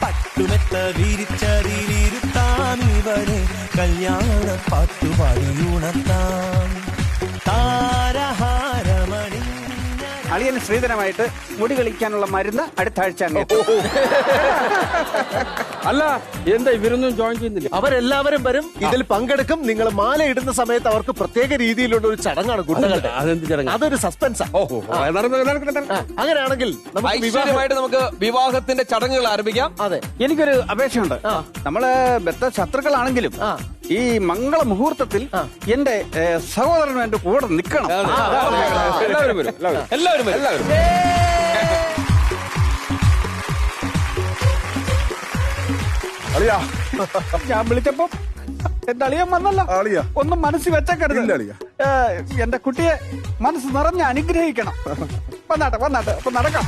പട്ടുമെത്ത വിരിച്ചതിരുത്താം ഇവരെ കല്യാണ പാട്ടുപാടി ഉണർത്താം താരഹാരമണി. അളിയൻ ശ്രീധരമായിട്ട് മുടി കളിക്കാനുള്ള മരുന്ന് അടുത്ത ആഴ്ച അങ്ങ് എത്തും. അല്ല എന്താ ഇവരൊന്നും ജോയിൻ ചെയ്യുന്നില്ല? അവരെല്ലാവരും വരും, ഇതിൽ പങ്കെടുക്കും. നിങ്ങൾ മാല ഇടുന്ന സമയത്ത് അവർക്ക് പ്രത്യേക രീതിയിലുള്ള ഒരു ചടങ്ങാണ് കുട്ടകളുടെ. അതെന്ത് ചടങ്ങ്? അതൊരു സസ്പെൻസാ. അങ്ങനെയാണെങ്കിൽ നമുക്ക് ഐശ്വര്യമായിട്ട് നമുക്ക് വിവാഹത്തിന്റെ ചടങ്ങുകൾ ആരംഭിക്കാം. അതെ, എനിക്കൊരു അപേക്ഷയുണ്ട്. നമ്മള് ബദ്ധ ശത്രുക്കളാണെങ്കിലും ഈ മംഗള മുഹൂർത്തത്തിൽ എന്റെ സഹോദരനും എന്റെ കൂടെ നിൽക്കണം. എല്ലാവരും വരും, എല്ലാവരും എല്ലാവരും അളിയാ, ഞാൻ വിളിച്ചപ്പോ എന്റെ അളിയൻ വന്നല്ലോ. ഒന്നും മനസ്സിൽ വെച്ചേക്കരുത്. എന്റെ കുട്ടിയെ മനസ്സ് നിറഞ്ഞ് അനുഗ്രഹിക്കണം. വന്നാട്ടെ വന്നാട്ടെ, അപ്പൊ നടക്കാം.